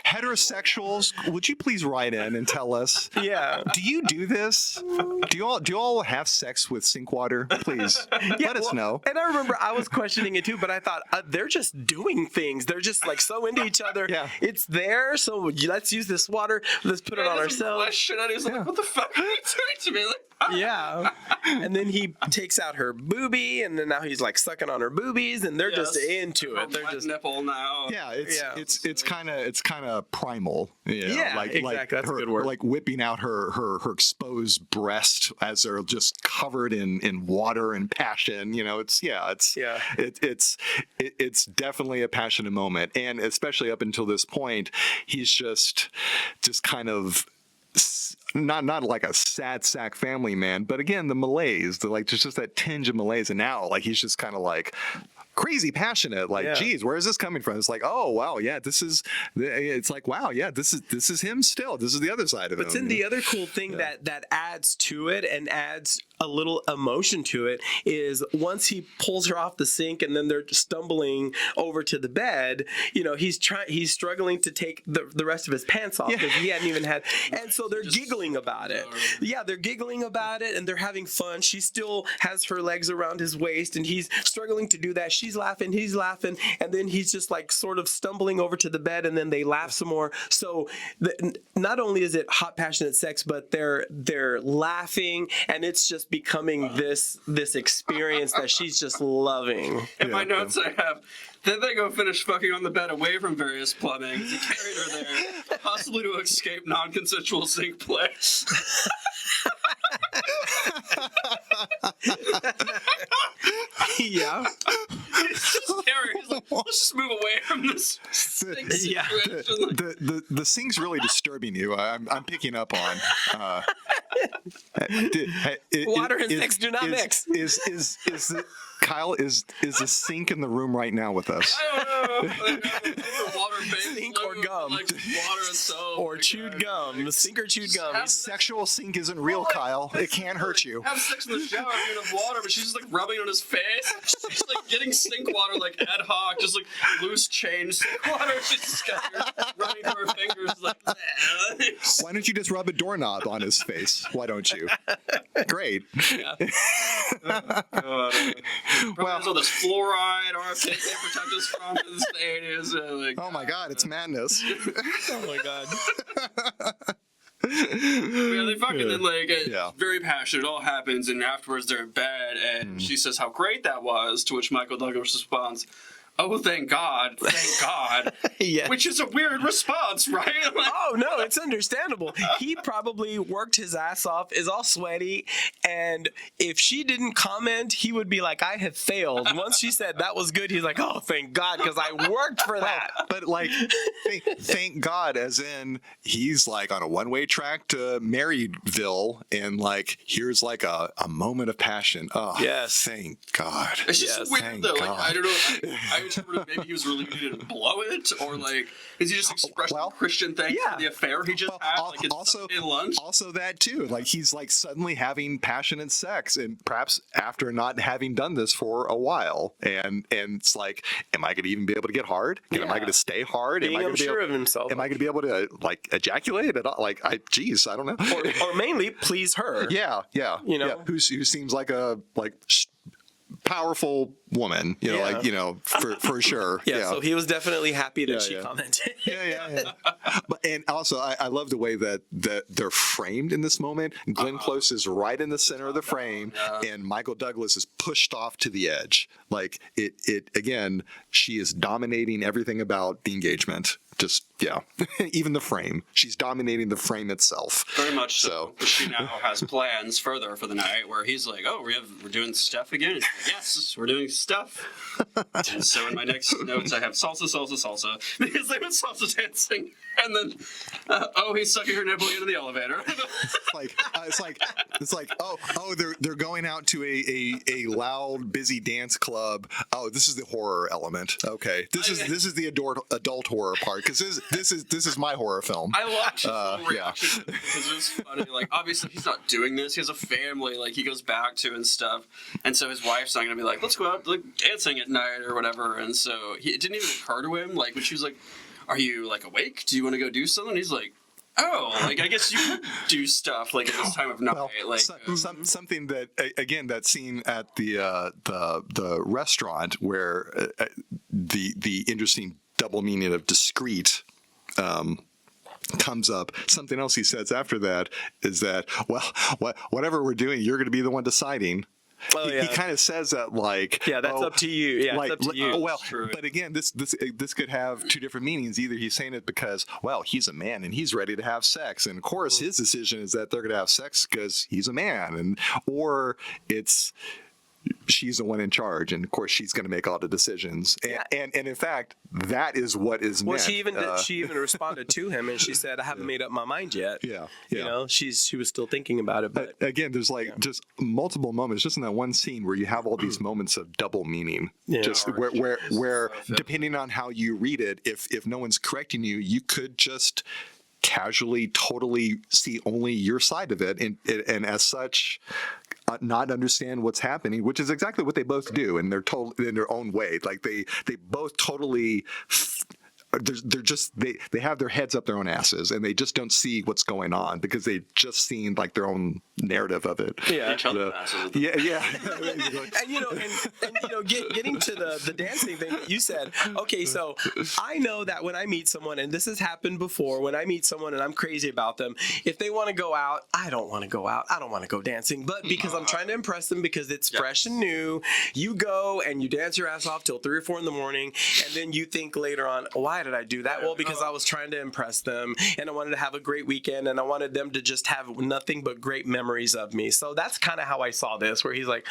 heterosexuals, would you please write in and tell us? Yeah. Do you do this? Do you all have sex with sink water? Please let us know. And I remember I was questioning it too, but I thought they're just doing things. They're just like so into each other. Yeah. It's there, so let's use this water. Let's put it on ourselves. Question, and he's like, what the fuck are you doing to me? Like, yeah. And then he takes out her boobie, and then now he's like sucking on her boobies, and they're just into it. They're just nipple now. Yeah, it's kind of primal. Exactly. That's her, a good word. Like whipping out her exposed breast as they're just covered in water and passion. It's definitely a passionate moment, and especially up until this point, he's just kind of. Not like a sad sack family man, but again, the malaise, there's just that tinge of malaise, and now like he's just kind of like crazy passionate. Like, geez, where is this coming from? It's like, oh wow, yeah, it's like, wow, yeah, this is him still. This is the other side of him. But then the other cool thing that adds to it and adds a little emotion to it is once he pulls her off the sink and then they're stumbling over to the bed, he's struggling to take the rest of his pants off because he hadn't even had, and so they're giggling about it. Yeah, they're giggling about it and they're having fun. She still has her legs around his waist and he's struggling to do that. She's laughing, he's laughing, and then he's just like sort of stumbling over to the bed and then they laugh some more. So not only is it hot, passionate sex, but they're laughing and it's just becoming this experience that she's just loving. In my notes I have, then they go finish fucking on the bed away from various plumbing. He carried her there, possibly to escape non-consensual sink play. Yeah. It's just scary. He's like, let's just move away from this sink situation. The sink's really disturbing you. I'm picking up on. Water and sex do not mix. Kyle, is the sink in the room right now with us? I don't know. Sink or gum. Like water and soap. Or chewed gum. Sink or chewed gum. Sexual sink isn't real, Kyle. It can't hurt you. Have sex in the shower in of water, but she's just like rubbing on his face. She's like getting sink water like ad hoc, just like loose change sink water. She's just got her running through her fingers like Why don't you just rub a doorknob on his face? Why don't you? Great. Yeah. Well, all this fluoride, RFK can't protect us from in the 80s. Oh my God, it's madness. Oh my God. Yeah, they fucking then very passionate. It all happens, and afterwards they're in bed, and she says how great that was. To which Michael Douglas responds, "Oh, thank God, thank God." Yeah. Which is a weird response, right? Oh, no, it's understandable. He probably worked his ass off, is all sweaty, and if she didn't comment, he would be like, I have failed. Once she said that was good, he's like, oh, thank God, because I worked for that. But like, thank God, as in he's like on a one-way track to Maryville, and like here's like a moment of passion. Oh, yes, thank God. It's just weird though. Like, I don't know. I interpreted maybe he was really he didn't blow it, or like is he just expressing Christian thanks for the affair he just had? Like it's also lunch. Also that too. Like he's like suddenly having passionate sex, and perhaps after not having done this for a while, and it's like, am I going to even be able to get hard? Am I going to stay hard? Being am I unsure of himself. Am I going to be able to like ejaculate at all? Like I don't know. Or mainly please her. Yeah. You know, who seems like a powerful woman, for sure. Yeah, so he was definitely happy that she commented. Yeah. But and also, I love the way that they're framed in this moment. Glenn Close is right in the center of the frame, and Michael Douglas is pushed off to the edge. Like it again, she is dominating everything about the engagement. Just even the frame. She's dominating the frame itself. Very much so. She now has plans further for the night where he's like, "Oh, we're doing stuff again." Like, yes, we're doing stuff. And so in my next notes, I have salsa, salsa, salsa because they went salsa dancing, and then he's sucking her nipple in the elevator. It's like they're going out to a loud busy dance club. Oh, this is the horror element. Okay, this is the adult horror part. Because this is my horror film. I loved his little reaction because it was funny. Like, obviously, he's not doing this. He has a family, like, he goes back to and stuff. And so his wife's not going to be like, let's go out, like, dancing at night or whatever. And so it didn't even occur to him. Like, when she was like, are you, like, awake? Do you want to go do something? He's like, oh, like, I guess you could do stuff, like, at this time of night. Well, something that, again, that scene at the restaurant where the interesting double meaning of discreet comes up. Something else he says after that is that, well, whatever we're doing, you're going to be the one deciding. Oh, he kind of says that like, that's up to you. Yeah, it's up to you. Well, but again, this could have two different meanings. Either he's saying it because, well, he's a man and he's ready to have sex, and of course his decision is that they're going to have sex because he's a man, or it's she's the one in charge, and of course she's going to make all the decisions. And in fact, that is what is Well, meant. she even responded to him, and she said, "I haven't made up my mind yet." Yeah, You yeah. know, she was still thinking about it, but Again, there's like just multiple moments just in that one scene where you have all these moments of double meaning. Yeah. Just where depending on how you read it, if no one's correcting you, you could just casually totally see only your side of it, and as such not understand what's happening, which is exactly what they both do in their own way. Like they both totally they're just they have their heads up their own asses, and they just don't see what's going on because they've just seen like their own narrative of it. yeah. Each other's asses. Yeah. And getting to the dancing thing that you said. Okay, so I know that when I meet someone, and this has happened before, when I meet someone and I'm crazy about them, if they want to go out, I don't want to go out. I don't want to go dancing, but because I'm trying to impress them, because it's fresh and new, you go and you dance your ass off till 3 or 4 in the morning, and then you think later on, why did I do that? Well, because I was trying to impress them, and I wanted to have a great weekend, and I wanted them to just have nothing but great memories of me. So that's kind of how I saw this, where he's like,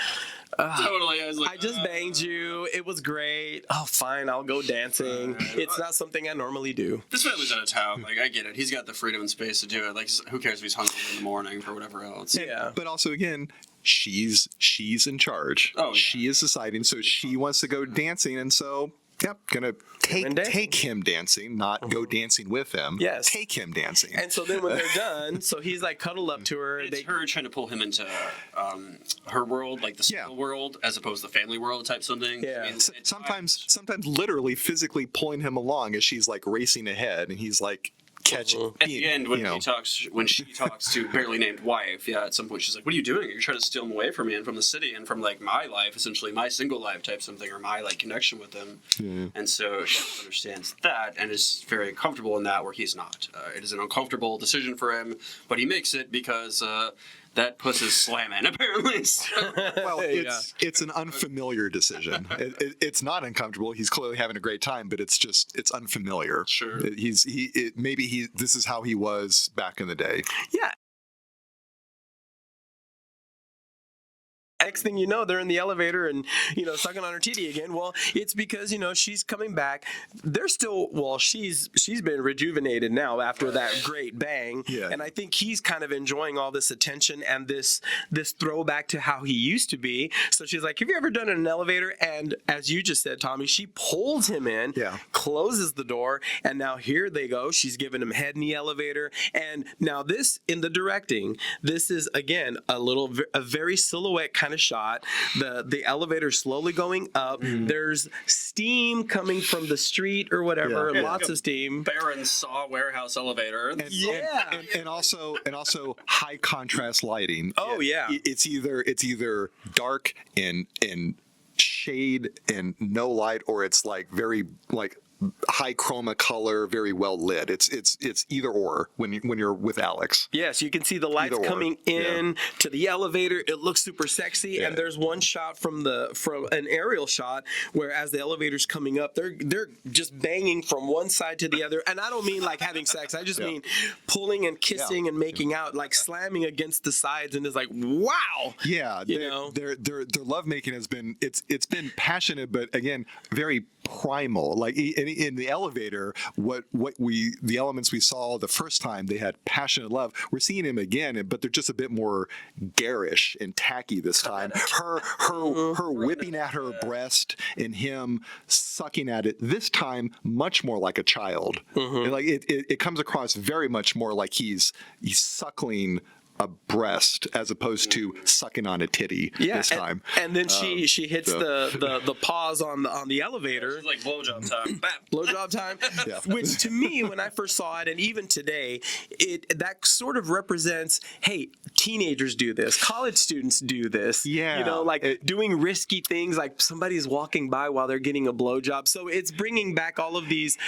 Totally. I was like, I just banged you. It was great. Oh, fine. I'll go dancing. It's not something I normally do. this family's out of town. Like, I get it. He's got the freedom and space to do it. Like, who cares if he's hungry in the morning or whatever else? Yeah. But also, again, she's in charge. Oh, yeah. She is deciding, so she wants to go dancing, and so gonna take him dancing, not go dancing with him. Yes. Take him dancing. And so then when they're done, so he's like cuddled up to her. It's her trying to pull him into her world, like the single world, as opposed to the family world type something. Yeah. I mean, Sometimes literally physically pulling him along as she's like racing ahead, and he's like catching. At the end, when she talks to barely named wife, at some point she's like, "What are you doing? You're trying to steal him away from me and from the city and from like my life, essentially my single life type something, or my like connection with him." Yeah. And so she understands that and is very comfortable in that, where he's not. It is an uncomfortable decision for him, but he makes it because that puss is slamming apparently. So. Well, it's an unfamiliar decision. It's not uncomfortable. He's clearly having a great time, but it's unfamiliar. Sure. This is how he was back in the day. Yeah. Next thing you know, they're in the elevator and, sucking on her titty again. Well, it's because, she's coming back. They're still, she's been rejuvenated now after that great bang. Yeah. And I think he's kind of enjoying all this attention and this throwback to how he used to be. So she's like, have you ever done it in an elevator? And as you just said, Tommy, she pulls him in, closes the door, and now here they go. She's giving him head in the elevator. And now this, in the directing, this is, again, a very silhouette kind of shot. The elevator slowly going up. There's steam coming from the street or whatever. Lots of steam. Barron saw warehouse elevator. And also high contrast lighting. Oh yeah. It's either dark and shade and no light, or it's like very like high chroma color, very well lit. It's either or when you're with Alex. Yes, you can see the lights coming in to the elevator. It looks super sexy, and there's one shot from an aerial shot where as the elevator's coming up, they're just banging from one side to the other. And I don't mean like having sex. I just mean pulling and kissing and making out, like slamming against the sides, and it's like wow. Yeah, their lovemaking has been it's been passionate, but again very primal. Like in the elevator, the elements we saw the first time, they had passionate love. We're seeing him again, but they're just a bit more garish and tacky this time. Her whipping at her breast and him sucking at it this time much more like a child. Like it comes across very much more like he's suckling a breast as opposed to sucking on a titty this time. And then she hits the pause on the elevator. It's like blowjob time. Blowjob time. Which to me, when I first saw it, and even today, that sort of represents, hey, teenagers do this, college students do this. Yeah. Doing risky things, like somebody's walking by while they're getting a blowjob. So it's bringing back all of these,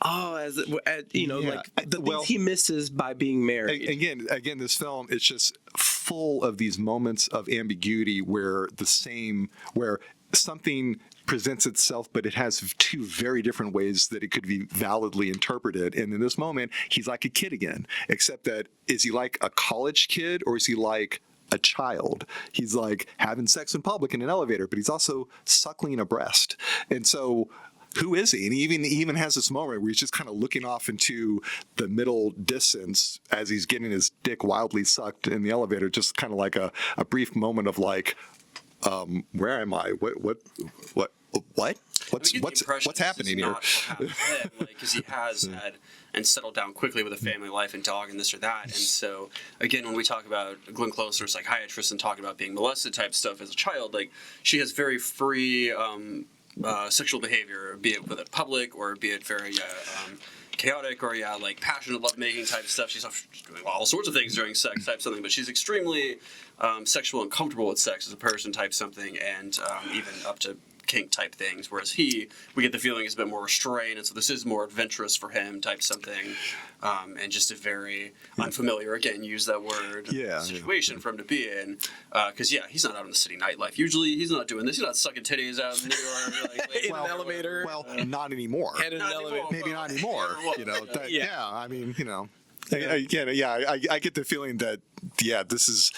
like the things he misses by being married. Again, this film, it's just full of these moments of ambiguity where something presents itself, but it has two very different ways that it could be validly interpreted. And in this moment, he's like a kid again, except that is he like a college kid or is he like a child. He's like having sex in public in an elevator, but he's also suckling a breast. And so who is he? And he even has this moment where he's just kind of looking off into the middle distance as he's getting his dick wildly sucked in the elevator, just kind of like a brief moment of like, where am I? What? What's happening here? Because he has had and settled down quickly with a family life and dog and this or that. And so, again, when we talk about Glenn Close or psychiatrists and talking about being molested type stuff as a child, like she has very free sexual behavior, be it with it public or be it very chaotic or like passionate lovemaking type stuff. She's doing all sorts of things during sex type something, but she's extremely sexual and comfortable with sex as a person type something, and even up to kink type things, whereas we get the feeling is a bit more restrained, and so this is more adventurous for him type something, and just a very unfamiliar, again, use that word, situation for him to be in, because he's not out in the city nightlife. Usually he's not doing this. He's not sucking titties out in New York. In an elevator. Well, not anymore. And in an elevator. Maybe not anymore. I mean, I get the feeling that this is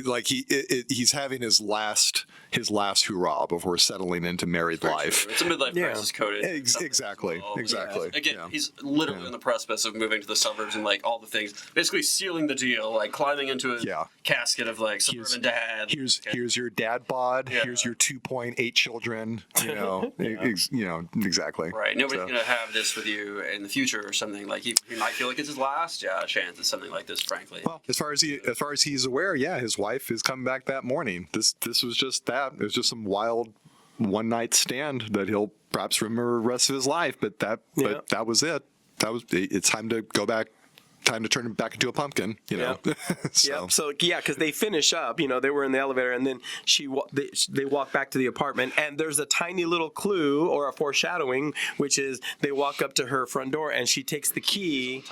like he's having his last hurrah before settling into married life. It's a midlife crisis coded. Exactly. Again, he's literally on the precipice of moving to the suburbs and like all the things, basically sealing the deal, like climbing into a casket of like suburban dad. Here's your dad bod. Here's your 2.8 children. Exactly. Right. Nobody's gonna have this with you in the future or something. Like he might feel like it's his last chance at something like this. Frankly. Well, as far as he's aware, his wife is coming back that morning. This was just that. It was just some wild one night stand that he'll perhaps remember the rest of his life. But that was it. It's time to go back. Time to turn him back into a pumpkin, So because they finish up, they were in the elevator, and then they walk back to the apartment, and there's a tiny little clue or a foreshadowing, which is they walk up to her front door, and she takes the key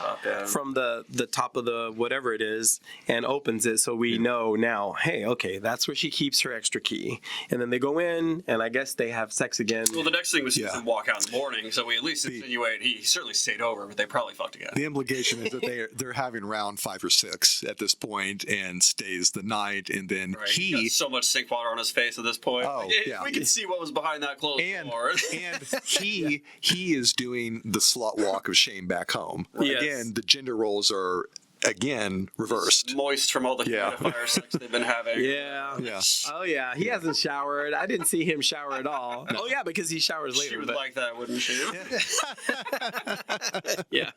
from the top of the whatever it is and opens it, so we know now, hey, okay, that's where she keeps her extra key. And then they go in, and I guess they have sex again. Well, the next thing was them walk out in the morning, so we at least insinuate he certainly stayed over, but they probably fucked again. The implication is that they're having round 5 or 6 at this point and stays the night, and then he got so much sink water on his face at this point. We can see what was behind that closed door. And he is doing the slut walk of shame back home. Yes. Again, the gender roles are reversed. He's moist from all the fire sex they've been having. Oh yeah, he hasn't showered. I didn't see him shower at all. No. Oh yeah, because he showers later. She would like that, wouldn't she? Yeah.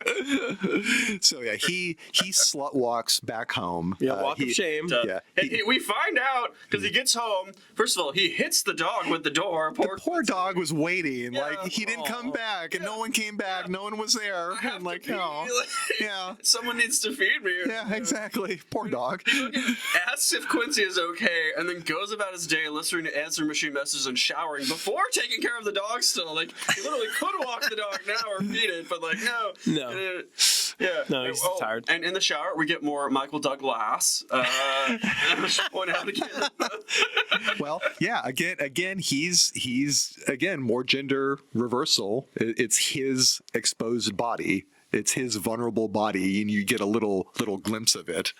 So he slut walks back home. Walk of shame. We find out because he gets home. First of all, he hits the dog with the door. Poor dog was waiting. Like he didn't come back, and no one came back. No one was there. And like, someone needs to feed me. Yeah, exactly. Poor dog. Asks if Quincy is okay, and then goes about his day listening to answering machine messages and showering before taking care of the dog still. Like, he literally could walk the dog now or feed it, but like, no. No, he's tired. And in the shower, we get more Michael Douglas. I should point out again. Well, again, he's more gender reversal. It's his exposed body. It's his vulnerable body, and you get a little glimpse of it.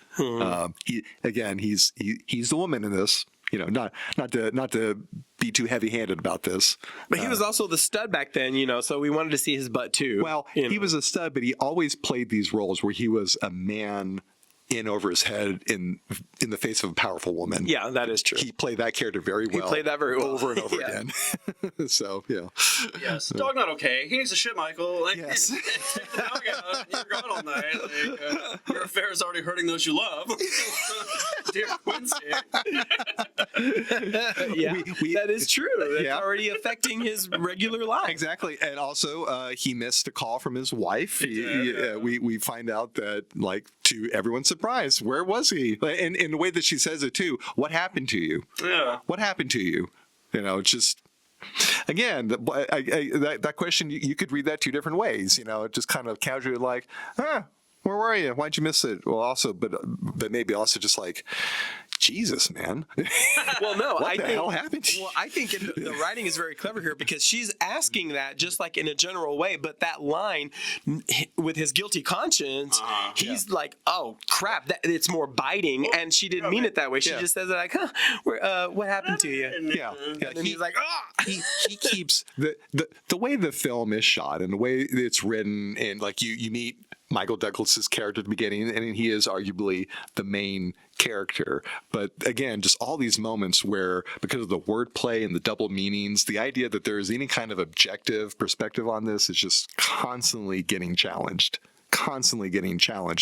He's the woman in this. Not to be too heavy-handed about this. But he was also the stud back then, so we wanted to see his butt too. Well, he was a stud, but he always played these roles where he was a man in over his head in the face of a powerful woman. Yeah, that is true. He played that character very well. He played that very well. Over and over again. So, Yes, dog not okay. He needs a shit, Michael. Like, yes. Take the dog out. You're gone all night. Like, your affair is already hurting those you love. Dear Quincy. That is true. That's already affecting his regular life. Exactly. And also, he missed a call from his wife. We find out that, like, to everyone's surprise, where was he? And in the way that she says it too, what happened to you? Yeah. What happened to you? Just again, that question, you could read that 2 different ways. Just kind of casually like, where were you? Why'd you miss it? Well, also, but maybe also just like, Jesus, man. Well, no, What I the think, hell happened to you? Well, I think the writing is very clever here because she's asking that just like in a general way, but that line with his guilty conscience, he's like, "Oh crap, it's more biting," and she didn't mean it that way. She just says it like, "Huh, what happened to you?" Yeah. And he's like, "Ah." He keeps the way the film is shot and the way it's written, and like you meet Michael Douglas's character at the beginning, and he is arguably the main character. But again, just all these moments where, because of the wordplay and the double meanings, the idea that there is any kind of objective perspective on this is just constantly getting challenged.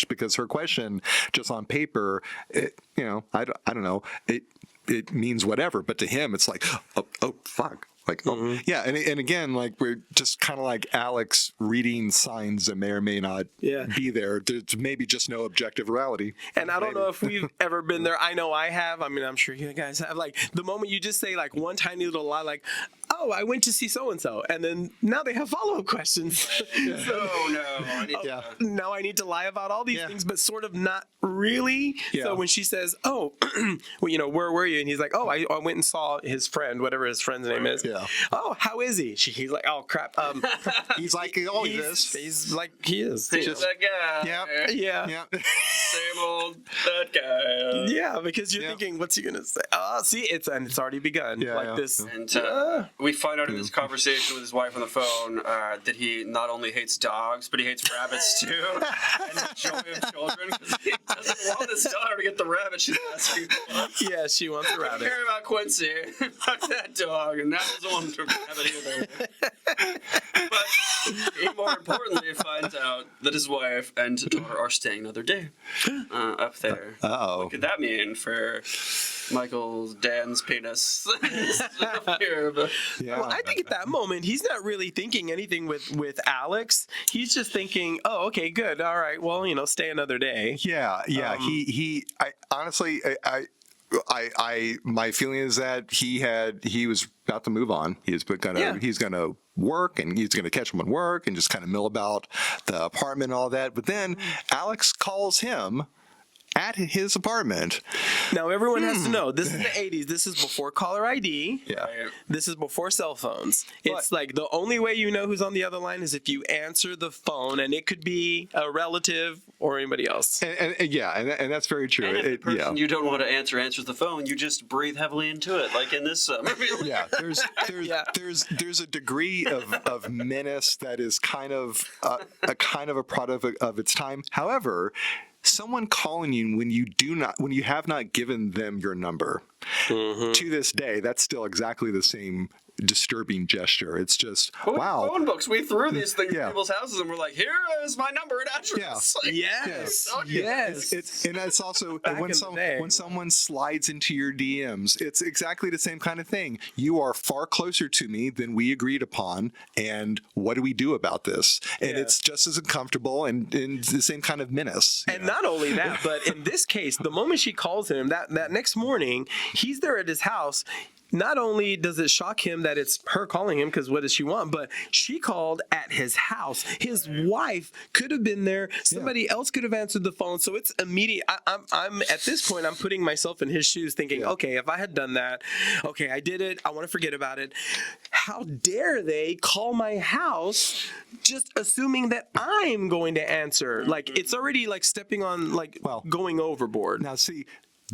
Because her question, just on paper, I don't know, it means whatever, but to him, it's like, oh fuck. Like, yeah, and again, like we're just kind of like Alex reading signs that may or may not be there. There's maybe just no objective reality. And I don't know if we've ever been there. I know I have. I mean, I'm sure you guys have. Like the moment you just say like one tiny little lie, like, "Oh, I went to see so and so," and then now they have follow-up questions. So, now I need to lie about all these things, but sort of not really. Yeah. So when she says, "Oh, well, where were you?" and he's like, "Oh, I went and saw his friend, whatever his friend's name is." Yeah. "Oh, how is he?" He's like, "Oh crap." He's like he always is. He's like he is. He's that guy. Yeah. Same old that guy. Yeah, because you're thinking, what's he gonna say? See, it's already begun. This. And we find out in this conversation with his wife on the phone that he not only hates dogs, but he hates rabbits too. And the joy of children, because he doesn't want his daughter to get the rabbit she's asking for. Yeah, she wants a I don't rabbit. care about Quincy. Fuck that dog, and that doesn't want to rabbit either. But he more importantly finds out that his wife and daughter are staying another day up there. Uh-oh. What could that mean for Michael's Dan's penis? Well, I think at that moment he's not really thinking anything with Alex. He's just thinking, "Oh, okay, good, all right. Well, stay another day." Yeah. I honestly, my feeling is that he was about to move on. He's gonna work, and he's gonna catch someone work and just kind of mill about the apartment and all that. But then Alex calls him at his apartment. Now everyone has to know this is the 80s. This is before caller ID. Yeah. This is before cell phones. It's like the only way you know who's on the other line is if you answer the phone, and it could be a relative or anybody else. And that's very true. And if the person you don't want to answers the phone, you just breathe heavily into it, like in this movie. Yeah, there's a degree of menace that is kind of a product of its time. However, someone calling you when you have not given them your number, to this day, that's still exactly the same disturbing gesture. It's just, wow. Phone books. We threw these things in people's houses, and we're like, "Here is my number and address." Yeah. Like, Yes. It's also when someone slides into your DMs, it's exactly the same kind of thing. You are far closer to me than we agreed upon, and what do we do about this? And it's just as uncomfortable and the same kind of menace. And not only that, but in this case, the moment she calls him, that next morning, he's there at his house. Not only does it shock him that it's her calling him, because what does she want? But she called at his house. His wife could have been there. Somebody else could have answered the phone. So it's immediate. I'm at this point, I'm putting myself in his shoes thinking, okay, if I had done that, okay, I did it. I want to forget about it. How dare they call my house just assuming that I'm going to answer? Like, it's already like stepping on, going overboard. Now, see,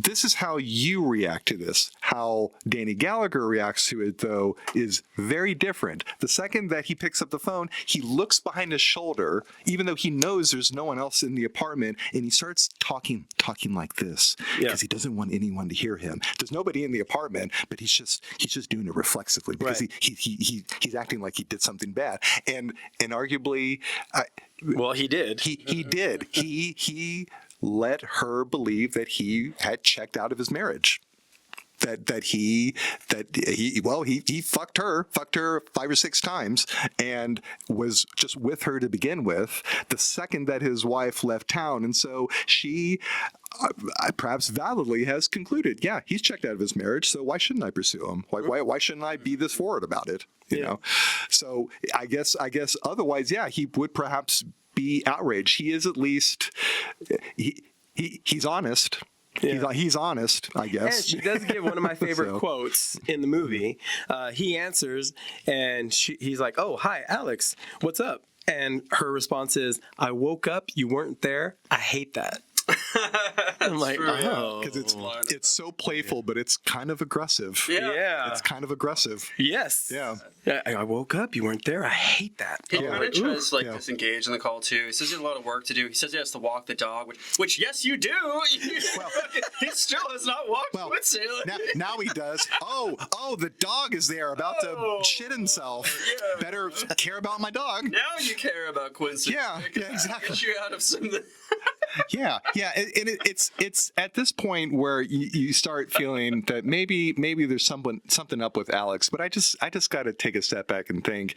this is how you react to this. How Danny Gallagher reacts to it, though, is very different. The second that he picks up the phone, he looks behind his shoulder, even though he knows there's no one else in the apartment, and he starts talking like this because he doesn't want anyone to hear him. There's nobody in the apartment, but he's just doing it reflexively because he's acting like he did something bad, and arguably, well, he did. He did. He let her believe that he had checked out of his marriage. That he fucked her 5 or 6 times and was just with her to begin with the second that his wife left town. And so she perhaps validly has concluded, he's checked out of his marriage, so why shouldn't I pursue him? Why shouldn't I be this forward about it? You know? So I guess otherwise, he would perhaps be outraged. He is at least he's honest. Yeah. He's honest, I And guess. she does give one of my favorite So. quotes in the movie. He answers, and he's like, "Oh, hi, Alex. What's up?" And her response is, "I woke up. You weren't there. I hate that." I'm like, true, yeah. oh. Because it's so playful, but it's kind of aggressive. Yeah. It's kind of aggressive. Yes. Yeah. I woke up. You weren't there. I hate that. He Yeah. kind of tries to Yeah. disengage in the call too. He says he has a lot of work to do. He says he has to walk the dog, which yes, you do. He still has not walked Quincy. Now he does. Oh, the dog is there about to shit himself. Yeah. Better care about my dog. Now you care about Quincy. Yeah, exactly. Get you out of some. Yeah, and it's at this point where you start feeling that maybe there's something up with Alex, but I just got to take a step back and think,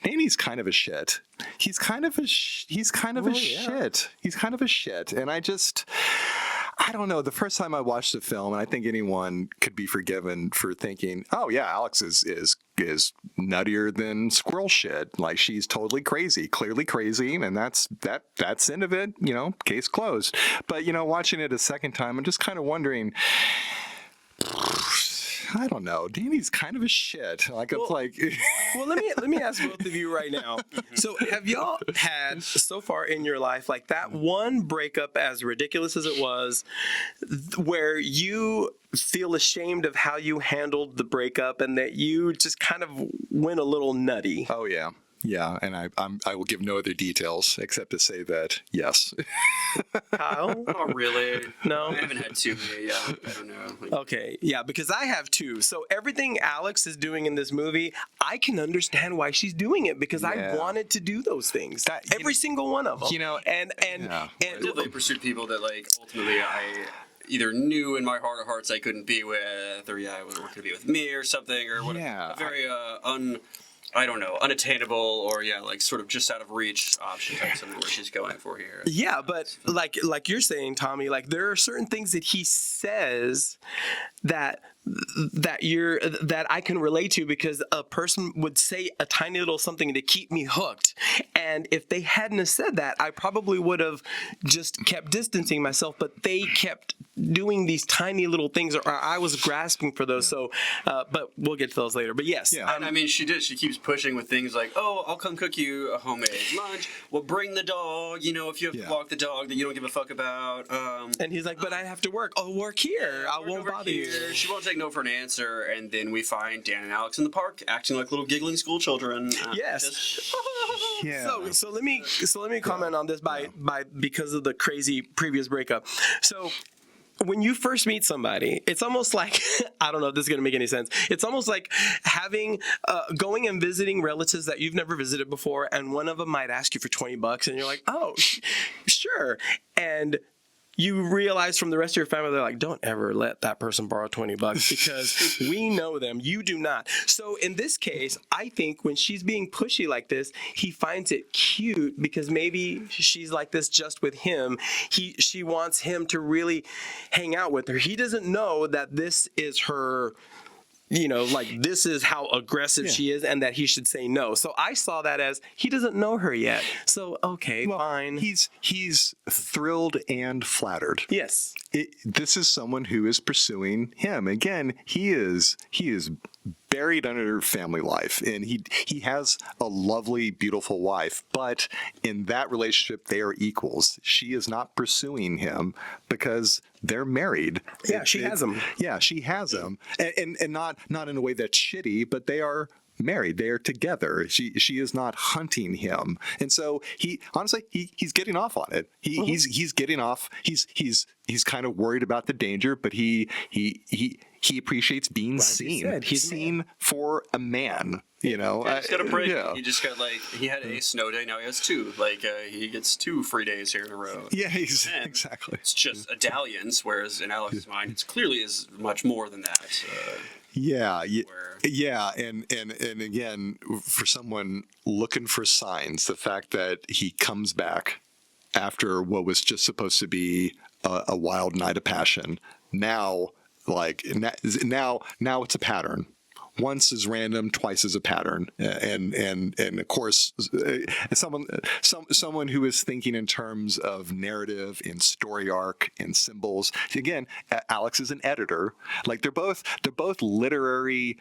Danny's kind of a shit. He's kind of a shit. He's kind of a shit, and I don't know. The first time I watched the film, and I think anyone could be forgiven for thinking, "Oh yeah, Alex is nuttier than squirrel shit. Like she's totally crazy, clearly crazy, and that's the end of it. Case closed." But watching it a second time, I'm just kind of wondering. I don't know. Danny's kind of a shit. Well, Well, let me ask both of you right now. So, have y'all had so far in your life like that one breakup, as ridiculous as it was, where you feel ashamed of how you handled the breakup and that you just kind of went a little nutty? Oh yeah. Yeah, and I will give no other details except to say that yes. Kyle? Oh really? No? I haven't had too many. Yeah, I don't know. Okay, yeah, because I have two. So everything Alex is doing in this movie, I can understand why she's doing it because I Yeah. wanted to do those things. Every single one of them. And Yeah. I definitely pursued people that ultimately I either knew in my heart of hearts I couldn't be with, or wasn't going to be with me or something, or whatever. Yeah, A very I don't know, unattainable or sort of just out of reach option type something where she's going for here. Yeah, but like you're saying, Tommy, there are certain things that he says that I can relate to because a person would say a tiny little something to keep me hooked. And if they hadn't have said that, I probably would have just kept distancing myself, but they kept doing these tiny little things, or I was grasping for those. So, but we'll get to those later. But yes. Yeah. And I mean, she keeps pushing with things like, "Oh, I'll come cook you a homemade lunch. Well, bring the dog. If you have to walk the dog that you don't give a fuck about." And he's like, "But I have to work. I'll work here. I Work won't over bother here. you." She won't take no for an answer, and then we find Dan and Alex in the park acting like little giggling school children. Yes. Yeah. So let me comment on this because of the crazy previous breakup. So when you first meet somebody, it's almost like I don't know if this is going to make any sense. It's almost like having going and visiting relatives that you've never visited before, and one of them might ask you for $20, and you're like, "Oh, sure," and you realize from the rest of your family, they're like, "Don't ever let that person borrow $20 because we know them. You do not." So in this case, I think when she's being pushy like this, he finds it cute because maybe she's like this just with him. She wants him to really hang out with her. He doesn't know that this is her, this is how aggressive she is and that he should say no. So I saw that as he doesn't know her yet. So, okay, fine. He's thrilled and flattered. Yes. This is someone who is pursuing him. Again, he is buried under family life, and he has a lovely, beautiful wife, but in that relationship they are equals. She is not pursuing him because they're married. Yeah, she has him. Yeah, she has him, and not in a way that's shitty, but they are married. They are together. She is not hunting him, and so he's getting off on it. He's getting off. He's kind of worried about the danger, but he appreciates being seen. He's seen for a man. He just got a break. Yeah. He just got he had a snow day. Now he has two. He gets 2 free days here in a row. Yeah, exactly. It's just a dalliance, whereas in Alex's mind, it's clearly is much more than that. Yeah, and again, for someone looking for signs, the fact that he comes back after what was just supposed to be a wild night of passion, now it's a pattern. once is random, twice is a pattern. And of course, someone who is thinking in terms of narrative, in story arc, in symbols. Again, Alex is an editor. Like they're both literary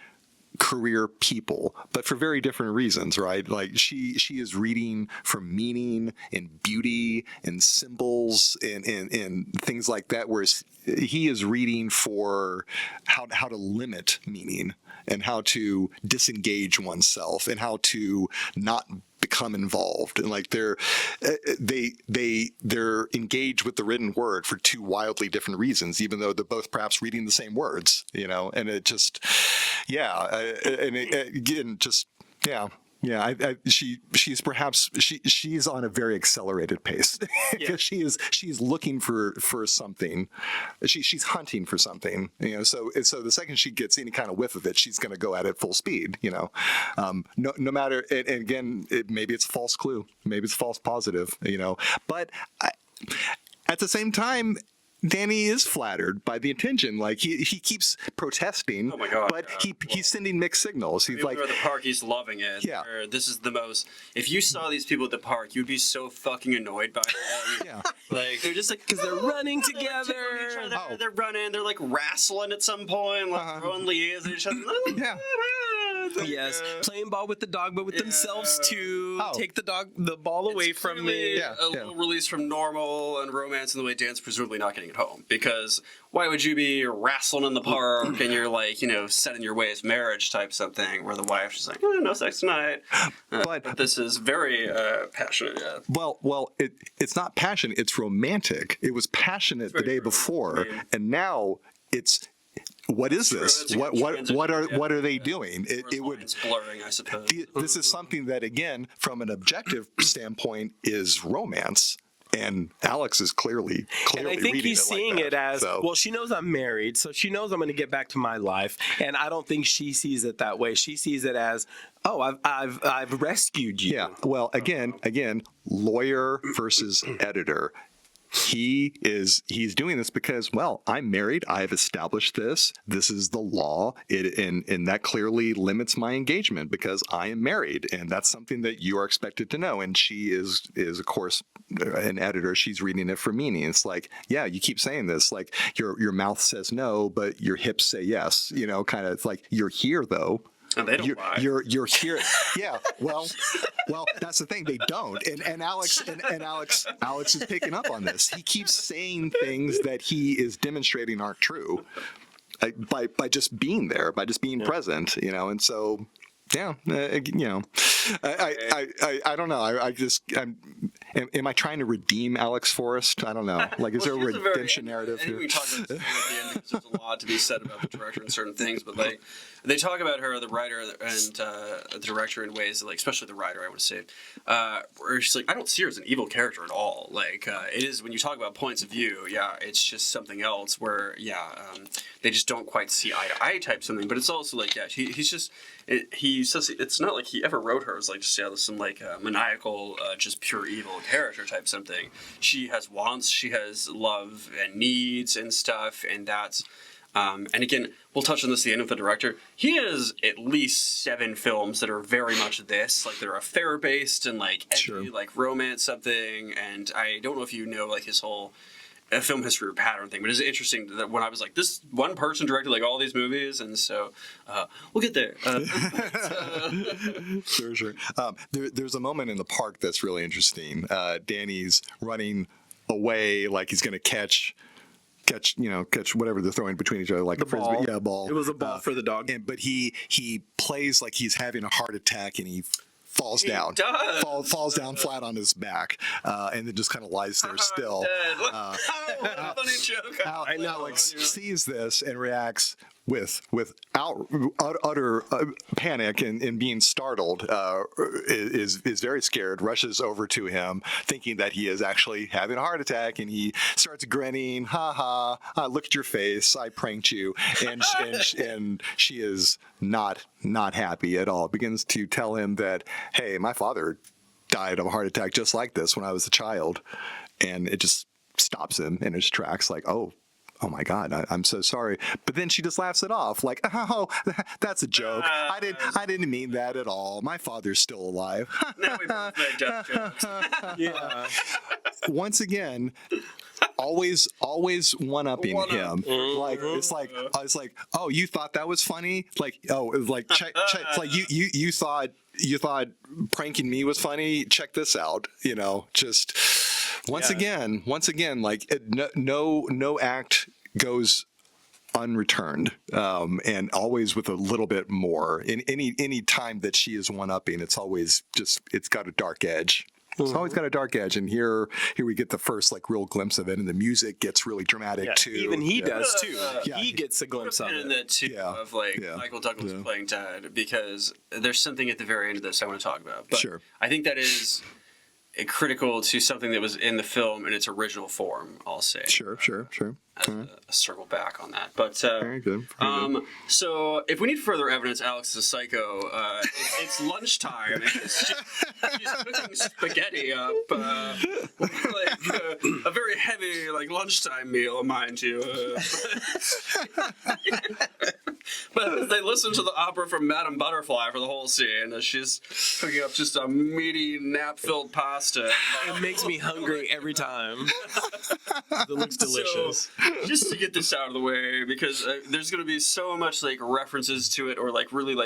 career people, but for very different reasons, right? Like she is reading for meaning and beauty and symbols and things like that, whereas he is reading for how to limit meaning and how to disengage oneself and how to not become involved. And like they're engaged with the written word for two wildly different reasons, even though they're both perhaps reading the same words, and it just, again, just, she's on a very accelerated pace because she's looking for something. She's hunting for something, so the second she gets any kind of whiff of it, she's going to go at it full speed, no matter, and again, maybe it's a false clue, maybe it's a false positive, but at the same time, Danny is flattered by the attention. Like he keeps protesting. Oh my God! But he's sending mixed signals. He's like, at the park, he's loving it. Yeah. This is the most. If you saw these people at the park, you'd be so fucking annoyed by them. yeah, Like they're just like Because they're running together. Oh. They're running. They're like wrestling at some point, like throwing leaves at each other. yeah. Yes, playing ball with the dog, but with themselves too. Oh. Take the ball away from me. Yeah, a little release from normal and romance in the way Dan's presumably not getting it home. Because why would you be wrestling in the park and you're like, set in your ways marriage type something where the wife's just like, no sex tonight. But this is very passionate. Yeah. Well, it's not passion. It's romantic. It was passionate the day before, and now it's. What is this? What are they doing? It would. It's blurring, I suppose. This is something that, again, from an objective standpoint, is romance, and Alex is clearly. And I think he's seeing it as well. She knows I'm married, so she knows I'm going to get back to my life, and I don't think she sees it that way. She sees it as, oh, I've rescued you. Yeah. Well, again, lawyer versus editor. He's doing this because, well, I'm married. I've established this. This is the law. And that clearly limits my engagement because I am married. And that's something that you are expected to know. And she is of course, an editor. She's reading it for meaning. It's like, yeah, you keep saying this. Like your mouth says no, but your hips say yes. Kind of. It's like, you're here though. And they don't lie. You're here. Yeah. Well, that's the thing. They don't. And Alex is picking up on this. He keeps saying things that he is demonstrating aren't true, by just being there, by just being present. And so. Yeah, I don't know. Am I trying to redeem Alex Forrest? I don't know. Like, is there a redemption narrative here? We talk about this at the end because there's a lot to be said about the director and certain things, but like they talk about her, the writer and the director, in ways that, like, especially the writer, I would say, where she's like, I don't see her as an evil character at all. Like, it is when you talk about points of view, it's just something else where they just don't quite see eye to eye type something. But it's also like, he's just. He says it's not like he ever wrote her as like just some like maniacal, just pure evil character type something. She has wants, she has love and needs and stuff, and that's and again, we'll touch on this at the end of the director. He has at least 7 films that are very much this, like they're affair based and like edgy, like romance something. And I don't know if you know like his whole film history or pattern thing, but it's interesting that when I was like, this one person directed like all these movies, and so we'll get there. Sure. There's a moment in the park that's really interesting. Danny's running away like he's going to catch whatever they're throwing between each other, like a frisbee. Yeah, ball. It was a ball for the dog. But he plays like he's having a heart attack, and he falls down flat on his back, and then just kind of lies there still. Funny joke. Alex sees this and reacts with utter panic and being startled, is very scared, rushes over to him thinking that he is actually having a heart attack, and he starts grinning, look at your face, I pranked you, and she is not happy at all. Begins to tell him that, hey, my father died of a heart attack just like this when I was a child, and it just stops him in his tracks, like, oh, oh my God, I'm so sorry. But then she just laughs it off like, oh, that's a joke. I didn't mean that at all. My father's still alive. Now we both made death jokes. Yeah. Once again, always one-upping him. Like it's like, oh, you thought that was funny? Like, oh, it was like check it's like you thought pranking me was funny? Check this out. Just once again, like no act goes unreturned, and always with a little bit more. In any time that she is one-upping, it's always it's got a dark edge. It's always got a dark edge, and here we get the first like real glimpse of it, and the music gets really dramatic too. Even he does too. He gets a glimpse of In it. that too of like Michael Douglas playing Dad, because there's something at the very end of this I want to talk about. But Sure. I think that is critical to something that was in the film in its original form, I'll say. Sure. As a circle back on that. But Very good. so if we need further evidence Alex is a psycho, it's lunchtime. She's cooking spaghetti up, a very heavy lunchtime meal, mind you. But they listen to the opera from Madame Butterfly for the whole scene as she's cooking up just a meaty, nap-filled pasta. It makes me hungry every time. It looks delicious. So, just to get this out of the way, because there's going to be so much references to it, or really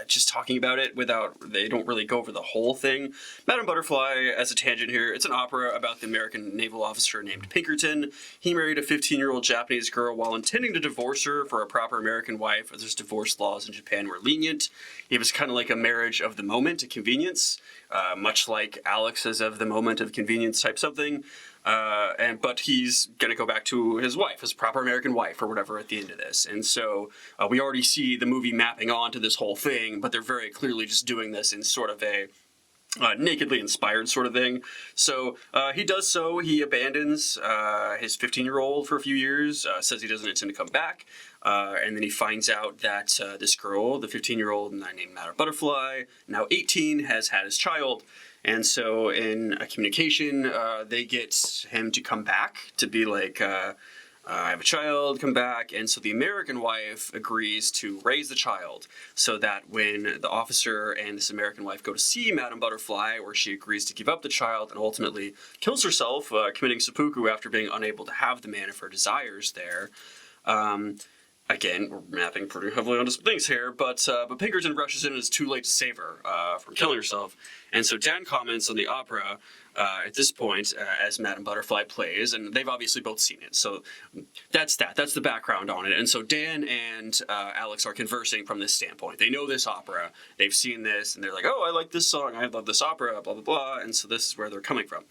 just talking about it they don't really go over the whole thing. Madame Butterfly, as a tangent here, it's an opera about the American naval officer named Pinkerton. He married a 15-year-old Japanese girl while intending to divorce her for a proper American wife, as there's divorce laws in Japan were lenient. It was kind of like a marriage of the moment, a convenience, much like Alex is of the moment of convenience type something. But he's going to go back to his wife, his proper American wife, or whatever, at the end of this. And so we already see the movie mapping onto this whole thing, but they're very clearly just doing this in sort of a nakedly inspired sort of thing. So he does so. He abandons his 15-year-old for a few years, says he doesn't intend to come back. And then he finds out that this girl, the 15-year-old named Madame Butterfly, now 18, has had his child. And so in a communication, they get him to come back to be like, I have a child, come back. And so the American wife agrees to raise the child so that when the officer and this American wife go to see Madame Butterfly, where she agrees to give up the child and ultimately kills herself, committing seppuku after being unable to have the man of her desires there. Again, we're mapping pretty heavily onto some things here, but Pinkerton rushes in and it's too late to save her from killing herself. And so Dan comments on the opera at this point as Madame Butterfly plays, and they've obviously both seen it. So that's that. That's the background on it. And so Dan and Alex are conversing from this standpoint. They know this opera. They've seen this, and they're like, oh, I like this song. I love this opera, blah, blah, blah. And so this is where they're coming from.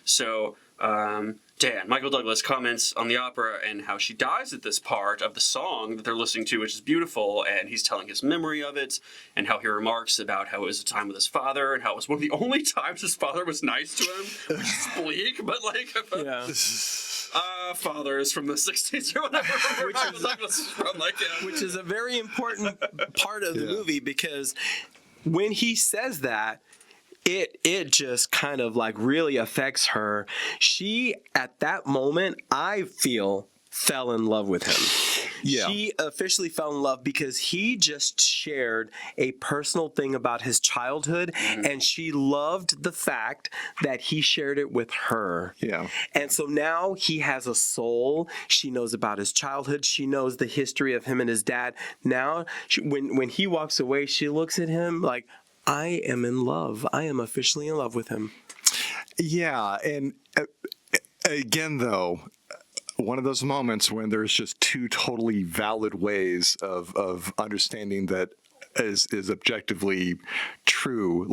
So Dan, Michael Douglas, comments on the opera and how she dies at this part of the song that they're listening to, which is beautiful, and he's telling his memory of it, and how he remarks about how it was a time with his father, and how it was one of the only times his father was nice to him, which is bleak, but fathers from the 60s or whatever, Michael Douglas is from, which is a very important part of the movie, because when he says that, it just kind of really affects her. She, at that moment, I feel, fell in love with him. Yeah. She officially fell in love because he just shared a personal thing about his childhood, and she loved the fact that he shared it with her. Yeah. And so now he has a soul. She knows about his childhood. She knows the history of him and his dad. Now, when he walks away, she looks at him like, I am in love. I am officially in love with him. Yeah, and again, though, one of those moments when there's just two totally valid ways of understanding that is objectively true.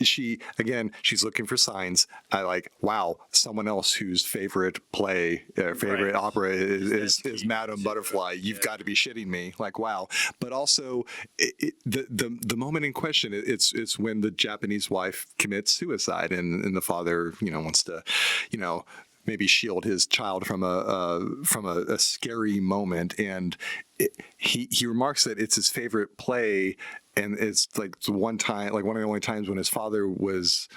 She's looking for signs. Wow, someone else whose favorite play, favorite opera is Madame Butterfly. You've got to be shitting me. Wow. But also, the moment in question, it's when the Japanese wife commits suicide, and the father, wants to, maybe shield his child from a scary moment, and he remarks that it's his favorite play, and it's the one time, one of the only times when his father was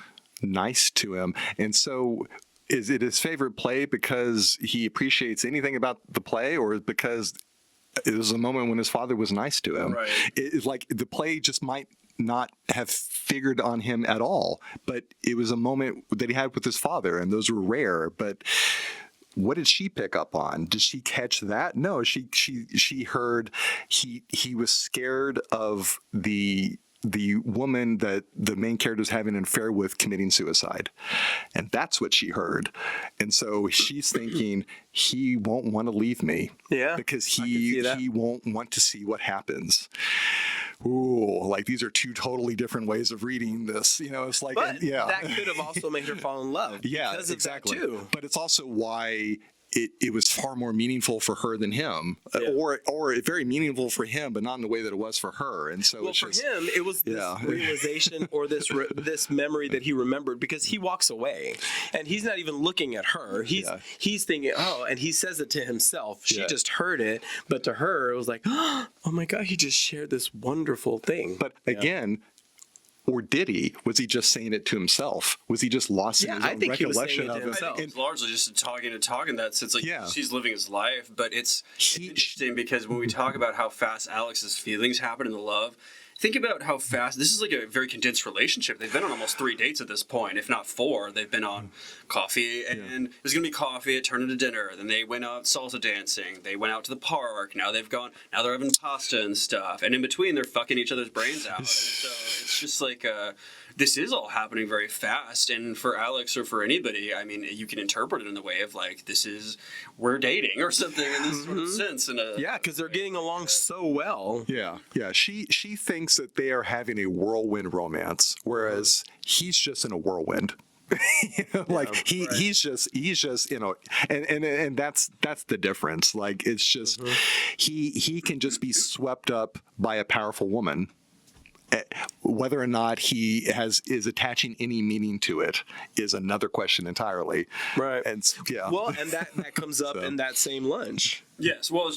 nice to him, and so is it his favorite play because he appreciates anything about the play, or because it was a moment when his father was nice to him? Right. It's like the play just might not have figured on him at all, but it was a moment that he had with his father, and those were rare. But what did she pick up on? Did she catch that? No, she heard he was scared of the woman that the main character is having an affair with committing suicide. And that's what she heard. And so she's thinking, he won't want to leave me. Yeah, Because I can see that. he won't want to see what happens. Ooh, like these are two totally different ways of reading this. It's like, But yeah. that could have also made her fall in love. Yeah, because exactly. Of that too. But it's also why it was far more meaningful for her than him, Yeah. or very meaningful for him, but not in the way that it was for her. And so Well, it's for just, him, it was this Yeah. realization or this memory that he remembered, because he walks away and he's not even looking at her. He's thinking, oh, and he says it to himself. She Yeah. just heard it, but to her, it was like, oh my God, he just shared this wonderful thing. But again, or did he? Was he just saying it to himself? Was he just lost in Yeah, his I own think he was saying recollection it to of himself. It's largely just a talking in that sense. Like, Yeah. she's living his life, but it's interesting because when we talk about how fast Alex's feelings happen in the love, think about how fast this is like a very condensed relationship. They've been on almost 3 dates at this point, if not 4. They've been on coffee, and there's gonna be coffee. It turned into dinner. Then they went out salsa dancing. They went out to the park. Now they're having pasta and stuff. And in between, they're fucking each other's brains out. And so it's just like this is all happening very fast. And for Alex or for anybody, I mean, you can interpret it in the way of like, we're dating or something in this sort of sense. Yeah, because they're getting along so well. Yeah. She thinks that they are having a whirlwind romance, whereas he's just in a whirlwind. He's just and that's the difference. Like, it's just he can just be swept up by a powerful woman. Whether or not he is attaching any meaning to it is another question entirely. Right. And yeah. Well, and that comes up in that same lunch. Yes, well,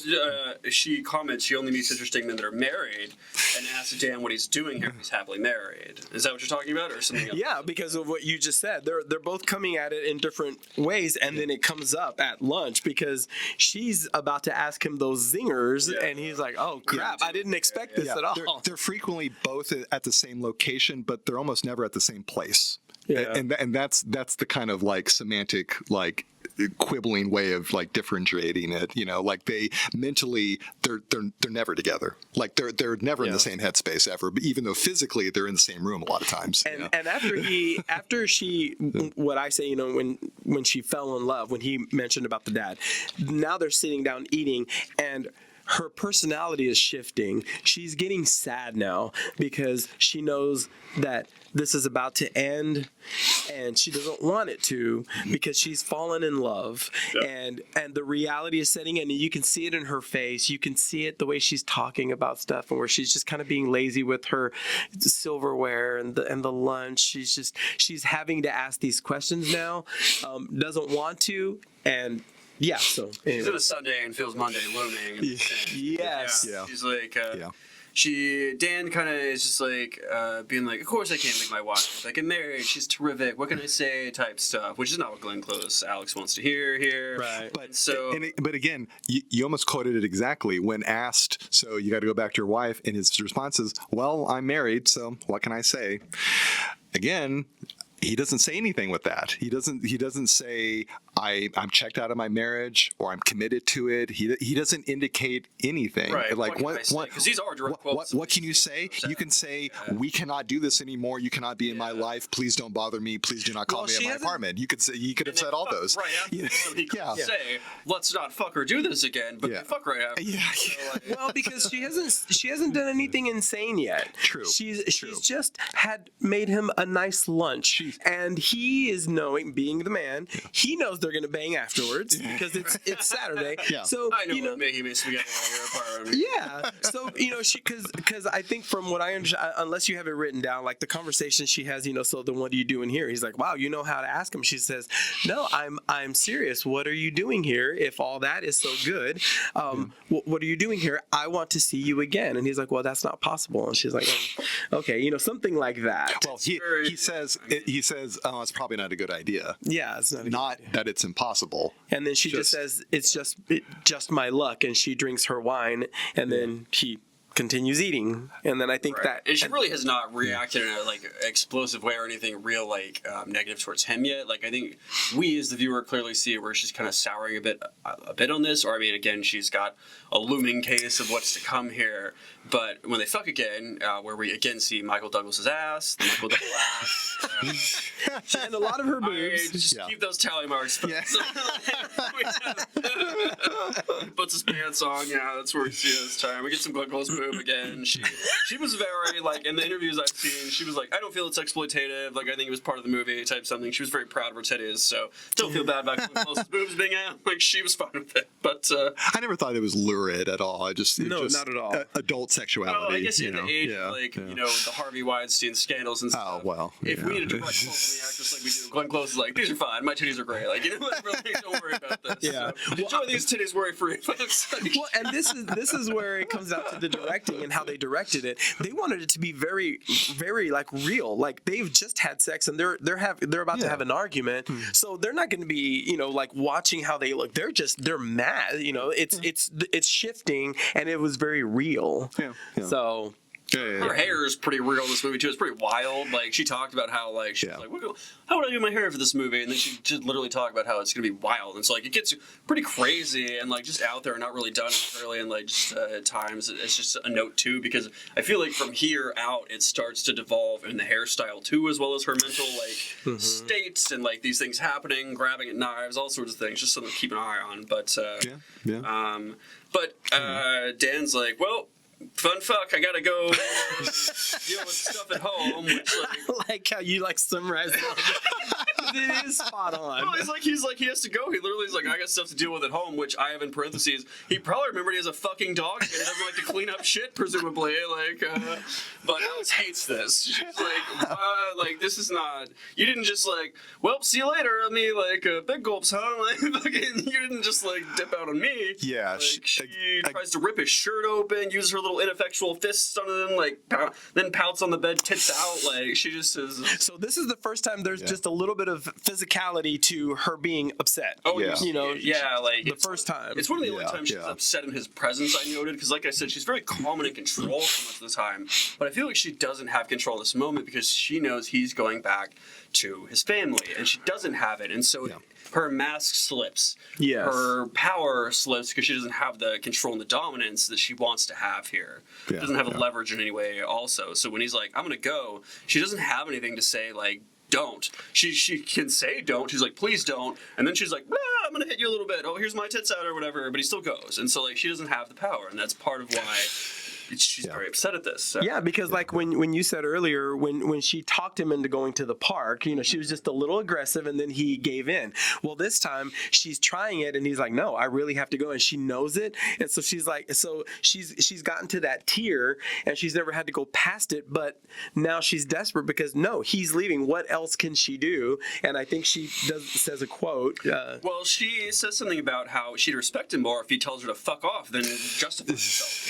she comments she only meets interesting men that are married, and asks Dan what he's doing here if he's happily married. Is that what you're talking about, or something else? Yeah, because of what you just said. They're both coming at it in different ways, and then it comes up at lunch because she's about to ask him those zingers, and he's like, "Oh crap, I didn't expect this at all." They're frequently both at the same location, but they're almost never at the same place. Yeah. And that's the kind of like semantic like quibbling way of like differentiating it. Like they mentally they're never together. Like they're never in the same headspace ever. But even though physically they're in the same room a lot of times. And after she what I say, when she fell in love, when he mentioned about the dad, now they're sitting down eating, and her personality is shifting. She's getting sad now because she knows that this is about to end, and she doesn't want it to because she's fallen in love. And the reality is setting in, and you can see it in her face. You can see it the way she's talking about stuff, and where she's just kind of being lazy with her silverware and the lunch. She's having to ask these questions now, doesn't want to, and yeah, so anyway. She's at a Sunday and feels Monday looming. Yes. Yeah. She's like, Yeah. Dan kind of is just like being like, of course I can't make my wife. I get married. She's terrific. What can I say? Type stuff, which is not what Glenn Close Alex wants to hear here. Right. But again, you almost quoted it exactly when asked. So you got to go back to your wife, and his response is, "Well, I'm married, so what can I say?" Again, he doesn't say anything with that. He doesn't say I'm checked out of my marriage or I'm committed to it. He doesn't indicate anything. Right. Like what because these are direct quotes. What can you say? You can say we cannot do this anymore. You cannot be in my life. Please don't bother me. Please do not call me at my apartment. You could say he could have said all those. Right after, he could say, let's not fuck or do this again, but fuck right after. Yeah. So, Well, because she hasn't done anything insane yet. True. She's just had made him a nice lunch, and he is being the man. He knows they're they're gonna bang afterwards because it's Saturday. Yeah. So I know you know, what making me spaghetti on your part. yeah. So she because I think from what I understand, unless you have it written down, like the conversation she has, so then what are you doing here? He's like, wow, you know how to ask him. She says, no, I'm serious. What are you doing here? If all that is so good, what are you doing here? I want to see you again. And he's like, well, that's not possible. And she's like, okay, something like that. Well, he says, oh, it's probably not a good idea. Yeah, it's not. Not that it's impossible. And then she just says, it's just my luck. And she drinks her wine, and then he continues eating. And then I think that... And she really has not reacted in a, explosive way or anything real, negative towards him yet. Like, I think we, as the viewer, clearly see where she's kind of souring a bit on this. Or, I mean, again, she's got a looming case of what's to come here. But when they fuck again, where we again see Michael Douglas's ass, the Michael Douglas ass, and a lot of her boobs. just keep those tally marks. Yeah. Puts his pants on. Yeah, that's where we see it this time. We get some Glenn Close boob again. She was very in the interviews I've seen. She was like, I don't feel it's exploitative. I think it was part of the movie type something. She was very proud of her titties. So don't feel bad about Glenn Close's boobs being out. She was fine with it. But I never thought it was lurid at all. Not at all. Adult sexuality. Well, I guess in the age of the Harvey Weinstein scandals and stuff. Oh, well. If we need a direct quote from the actress like we do, Glenn Close is like, these are fine, my titties are great. Really, don't worry about this. Yeah. So, enjoy these titties worry free. Well, and this is where it comes out to the directing and how they directed it. They wanted it to be very, very real. They've just had sex and they're about to have an argument. So they're not going to be watching how they look. They're mad. It's shifting, and it was very real. Yeah. So. Her hair is pretty real in this movie too. It's pretty wild. She talked about how she was like, how would I do my hair for this movie? And then she just literally talked about how it's gonna be wild. And so it gets pretty crazy and just out there and not really done necessarily. And just at times it's just a note too, because I feel like from here out it starts to devolve in the hairstyle too, as well as her mental states and these things happening, grabbing at knives, all sorts of things. Just something to keep an eye on. But Dan's like, well, fun fuck, I gotta go deal with stuff at home. Which, I like how you summarized it. It is spot on. Well, he has to go. He literally is like, I got stuff to deal with at home, which I have in parentheses. He probably remembered he has a fucking dog and he doesn't like to clean up shit, presumably. But Alice hates this. She's like, this is not. You didn't just well, see you later. I mean, big gulps, huh? You didn't just dip out on me. Yeah. She tries to rip his shirt open, uses her little ineffectual fists on him, then pouts on the bed, tits out. She just is. So this is the first time there's just a little bit of physicality to her being upset. Oh yeah. The first time. It's one of the only times she's upset in his presence, I noted, because like I said, she's very calm and in control for much of the time. But I feel like she doesn't have control in this moment because she knows he's going back to his family, and she doesn't have it, and so her mask slips. Yes. Her power slips because she doesn't have the control and the dominance that she wants to have here. She doesn't have a leverage in any way also. So when he's like, I'm going to go, she doesn't have anything to say don't. She can say don't. She's like, please don't. And then she's like, I'm going to hit you a little bit. Oh, here's my tits out or whatever. But he still goes. And so she doesn't have the power. And that's part of why she's very upset at this. So. Yeah, because when you said earlier, when she talked him into going to the park, she was just a little aggressive and then he gave in. Well, this time she's trying it and he's like, no, I really have to go. And she knows it. And so she's she's gotten to that tier and she's never had to go past it. But now she's desperate because no, he's leaving. What else can she do? And I think she says a quote. Well, she says something about how she'd respect him more if he tells her to fuck off than justify himself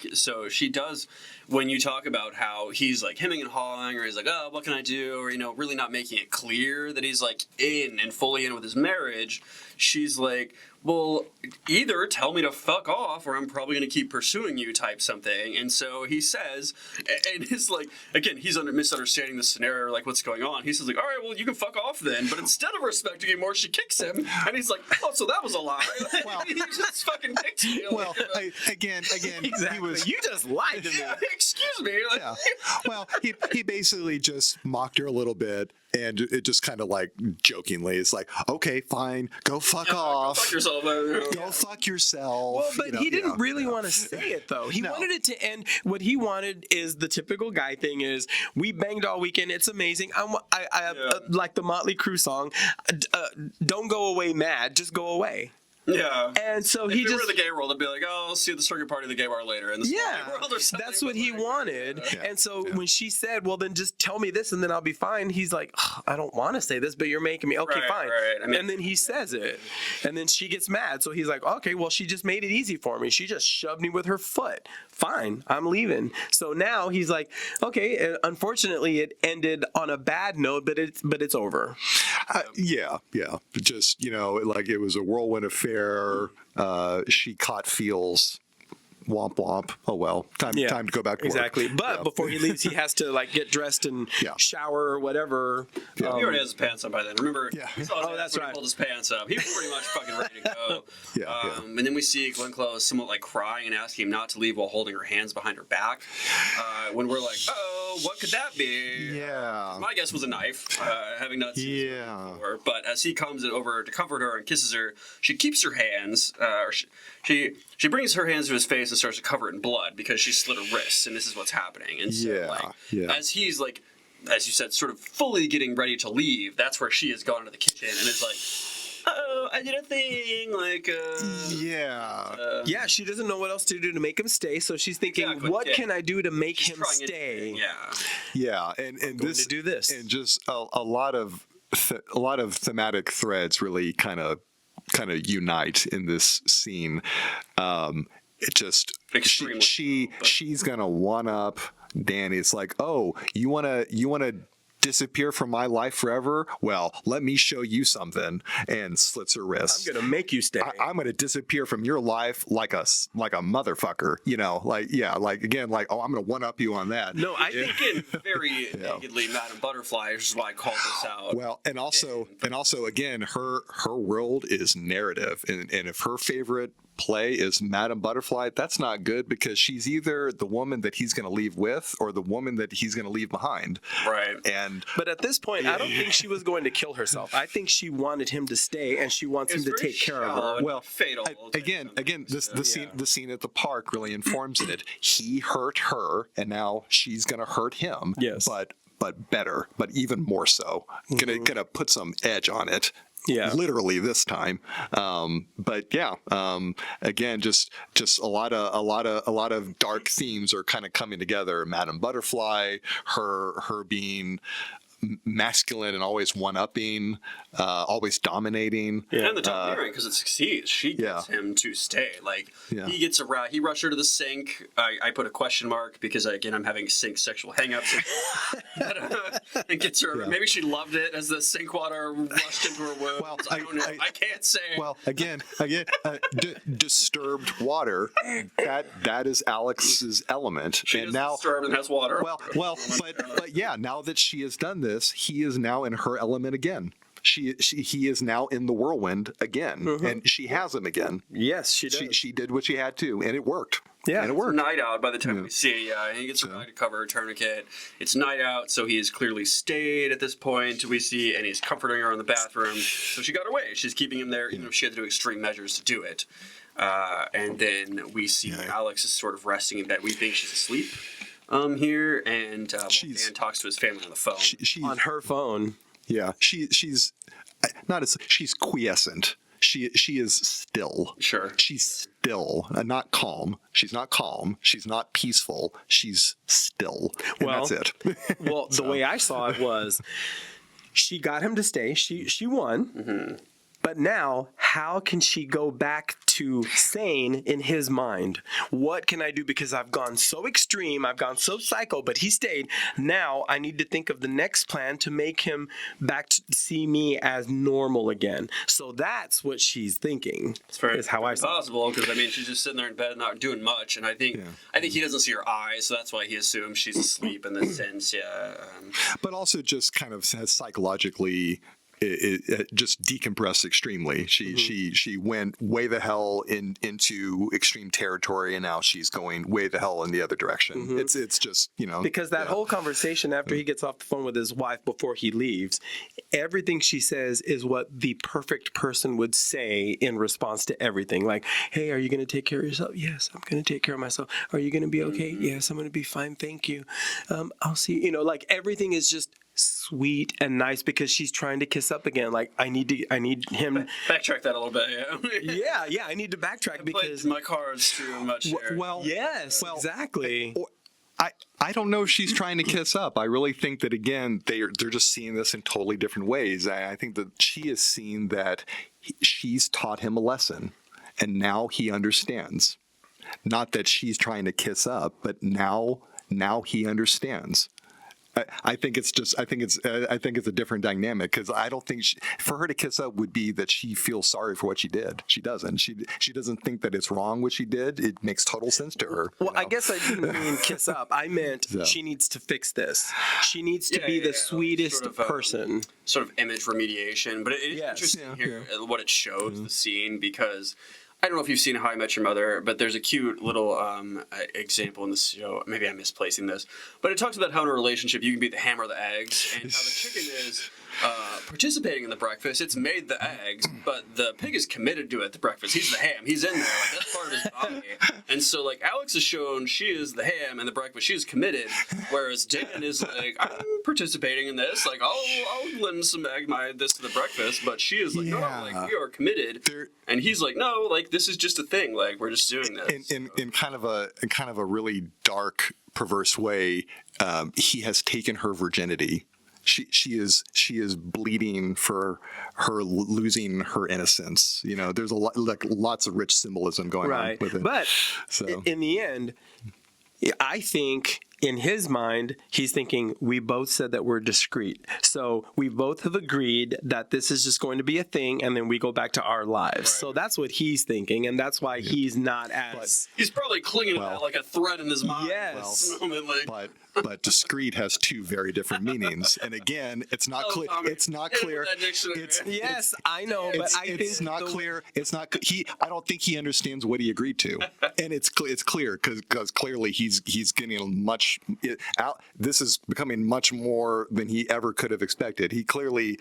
here. So she does, when you talk about how he's hemming and hawing, or he's like, oh, what can I do? Or, really not making it clear that he's in and fully in with his marriage. She's like, well, either tell me to fuck off or I'm probably going to keep pursuing you type something. And so he says, and it's again, he's misunderstanding the scenario, what's going on. He says all right, well, you can fuck off then. But instead of respecting you more, she kicks him. And he's like, oh, so that was a lie. Well, he just fucking kicked me. Well, again, exactly. he was. You just lied to me. Excuse me. Well, he basically just mocked her a little bit. and it just kind of like jokingly, it's like, okay, fine, go fuck off. Go fuck yourself. Go fuck yourself. Well, but he didn't really want to say it, though. He wanted it to end. What he wanted is the typical guy thing is, we banged all weekend. It's amazing. Like the Motley Crue song, don't go away mad, just go away. Yeah. And so if he it just were the gay world, I'd be like, oh, I'll see the stringer party of the gay bar later. In the yeah, gay world or something. that's what he wanted. Yeah. And so when she said, well, then just tell me this and then I'll be fine. He's like, I don't want to say this, but you're making me. Okay, fine. Right. I mean, and then he says it. And then she gets mad. So he's like, okay, well, she just made it easy for me. She just shoved me with her foot. Fine, I'm leaving. So now he's like, okay, unfortunately it ended on a bad note, but it's over. Yeah. Just, like it was a whirlwind affair. She caught feels. Womp womp. Oh well. Time to go back to work. Exactly. But before he leaves, he has to like get dressed and shower or whatever. he already has his pants on by then. Remember? Yeah. He saw his that's when right. He pulled his pants up. He was pretty much fucking ready to go. Yeah. And then we see Glenn Close somewhat like crying and asking him not to leave while holding her hands behind her back. When we're like, oh, what could that be? Yeah. My guess was a knife. Having not seen this before. But as he comes over to comfort her and kisses her, she keeps her hands. She brings her hands to his face and starts to cover it in blood because she slit her wrists, and this is what's happening. And so, as he's like, as you said, sort of fully getting ready to leave, that's where she has gone into the kitchen and is like, oh, I did a thing, yeah, she doesn't know what else to do to make him stay, so she's thinking, what can I do to make him stay? And to do this, and just a lot of thematic threads really kind of unite in this scene. It just she's gonna one up Danny. It's like, oh, you wanna disappear from my life forever? Well, let me show you something, and slits her wrists. I'm gonna make you stay. I'm gonna disappear from your life like a motherfucker. Oh, I'm gonna one up you on that. No, I think in very nakedly Madame Butterfly, which is why I called this out. Well, and also again, her world is narrative, and if her favorite play is Madame Butterfly, that's not good because she's either the woman that he's going to leave with or the woman that he's going to leave behind. Right. But at this point, I don't think she was going to kill herself. I think she wanted him to stay, and she wants him to take care of her. Well, fatal. The scene at the park really informs it. He hurt her, and now she's going to hurt him. Yes. But better, but even more so. Gonna put some edge on it. Yeah, literally this time. Again, just a lot of dark themes are kind of coming together. Madame Butterfly, her being masculine and always one-upping, always dominating. Yeah. And the domineering, because it succeeds. She gets him to stay. He gets around. He rushed her to the sink. I put a question mark because, again, I'm having sink sexual hangups. And gets her. Maybe she loved it as the sink water rushed into her womb. Well, I don't know. I can't say. Well, again, disturbed water. That is Alex's element. She is disturbed and has water. But now that she has done this, he is now in her element again. He is now in the whirlwind again, and she has him again. Yes, she does. She did what she had to, and it worked. Yeah, and it worked. Night out by the time we see. He gets her to cover her tourniquet. It's night out, so he has clearly stayed at this point. We see, and he's comforting her in the bathroom. So she got her way. She's keeping him there, even if she had to do extreme measures to do it. And then we see Alex is sort of resting in bed. We think she's asleep here, and Dan talks to his family on the phone. She on her phone. Yeah, she's quiescent. She is still. Sure. She's still, not calm. She's not calm. She's not peaceful. She's still. And that's it. Well, the way I saw it was, she got him to stay. She won. Mm-hmm. But now, how can she go back to sane in his mind? What can I do? Because I've gone so extreme, I've gone so psycho, but he stayed. Now I need to think of the next plan to make him back to see me as normal again. So that's what she's thinking. Is how I saw it. Possible, because she's just sitting there in bed, not doing much, and I think he doesn't see her eyes, so that's why he assumes she's asleep in this sense. Yeah. But also just kind of has psychologically it just decompressed extremely. She went way the hell into extreme territory, and now she's going way the hell in the other direction. It's just, because that whole conversation after he gets off the phone with his wife before he leaves, everything she says is what the perfect person would say in response to everything. Like, hey, are you going to take care of yourself? Yes, I'm going to take care of myself. Are you going to be okay? Yes, I'm going to be fine. Thank you. I'll see. Like everything is just sweet and nice because she's trying to kiss up again. Like I need him. Backtrack that a little bit. Yeah. I need to backtrack because my cards too much here. Exactly. I don't know if she's trying to kiss up. I really think that, again, they're just seeing this in totally different ways. I think that she has seen that she's taught him a lesson, and now he understands. Not that she's trying to kiss up, but now he understands. I think it's a different dynamic, because I don't think for her to kiss up would be that she feels sorry for what she did. She doesn't. She doesn't think that it's wrong what she did. It makes total sense to her. Well, I guess I didn't mean kiss up. I meant she needs to fix this. She needs to be the sweetest person. Sort of image remediation, but it's interesting here what it shows the scene, because I don't know if you've seen How I Met Your Mother, but there's a cute little example in the show. Maybe I'm misplacing this. But it talks about how in a relationship you can be the ham or the eggs, and how the chicken is participating in the breakfast. It's made the eggs, but the pig is committed to it, the breakfast. He's the ham. He's in there. Like, that's part of his body. And so, like, Alex is shown she is the ham and the breakfast. She is committed, whereas Dan is like, I'm participating in this. Like, I'll lend some egg this to the breakfast, but she is like, no, like, we are committed. And he's like, no, like, this is just a thing. Like, we're just doing this. In kind of a really dark, perverse way, he has taken her virginity. She is bleeding for her losing her innocence. There's lots of rich symbolism going on with it. But in the end, I think in his mind, he's thinking, we both said that we're discreet. So we both have agreed that this is just going to be a thing, and then we go back to our lives. Right. So that's what he's thinking, and that's why he's not as... He's probably clinging to that like a thread in his mind. Yes. But discreet has two very different meanings, and again, it's not clear. It's not clear. Yes, I know, but I think it's not clear. It's not. I don't think he understands what he agreed to, and it's clear because clearly he's getting much. This is becoming much more than he ever could have expected. He clearly.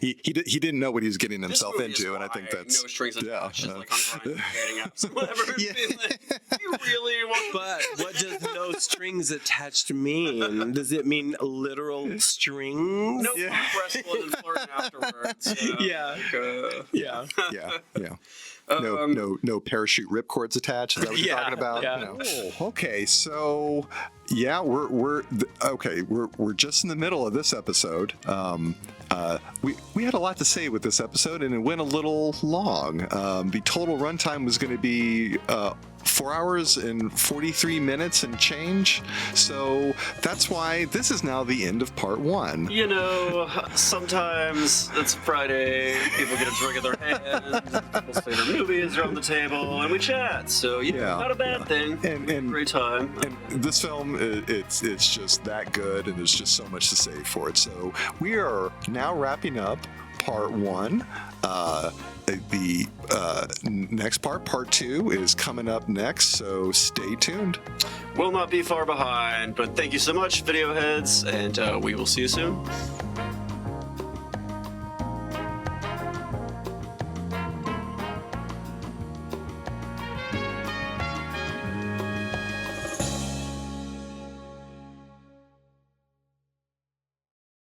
He didn't know what he was getting himself into, and I think that's no strings attached. Just like I'm getting up, so whatever. You really want? But what does no strings attached mean? Does it mean literal strings? No wrestling and flirting afterwards. Yeah. No parachute ripcords attached. Is that what you're talking about? Yeah. No. Oh, okay, so we're just in the middle of this episode. We had a lot to say with this episode, and it went a little long. The total runtime was going to be 4 hours and 43 minutes and change. So that's why this is now the end of part one. Sometimes it's Friday, people get a drink in their hand, people say their movies are on the table, and we chat. So, not a bad thing. And great time. And this film, it's just that good, and there's just so much to say for it. So we are now wrapping up part one. The next part two, is coming up next, so stay tuned. Will not be far behind, but thank you so much, video heads, and we will see you soon.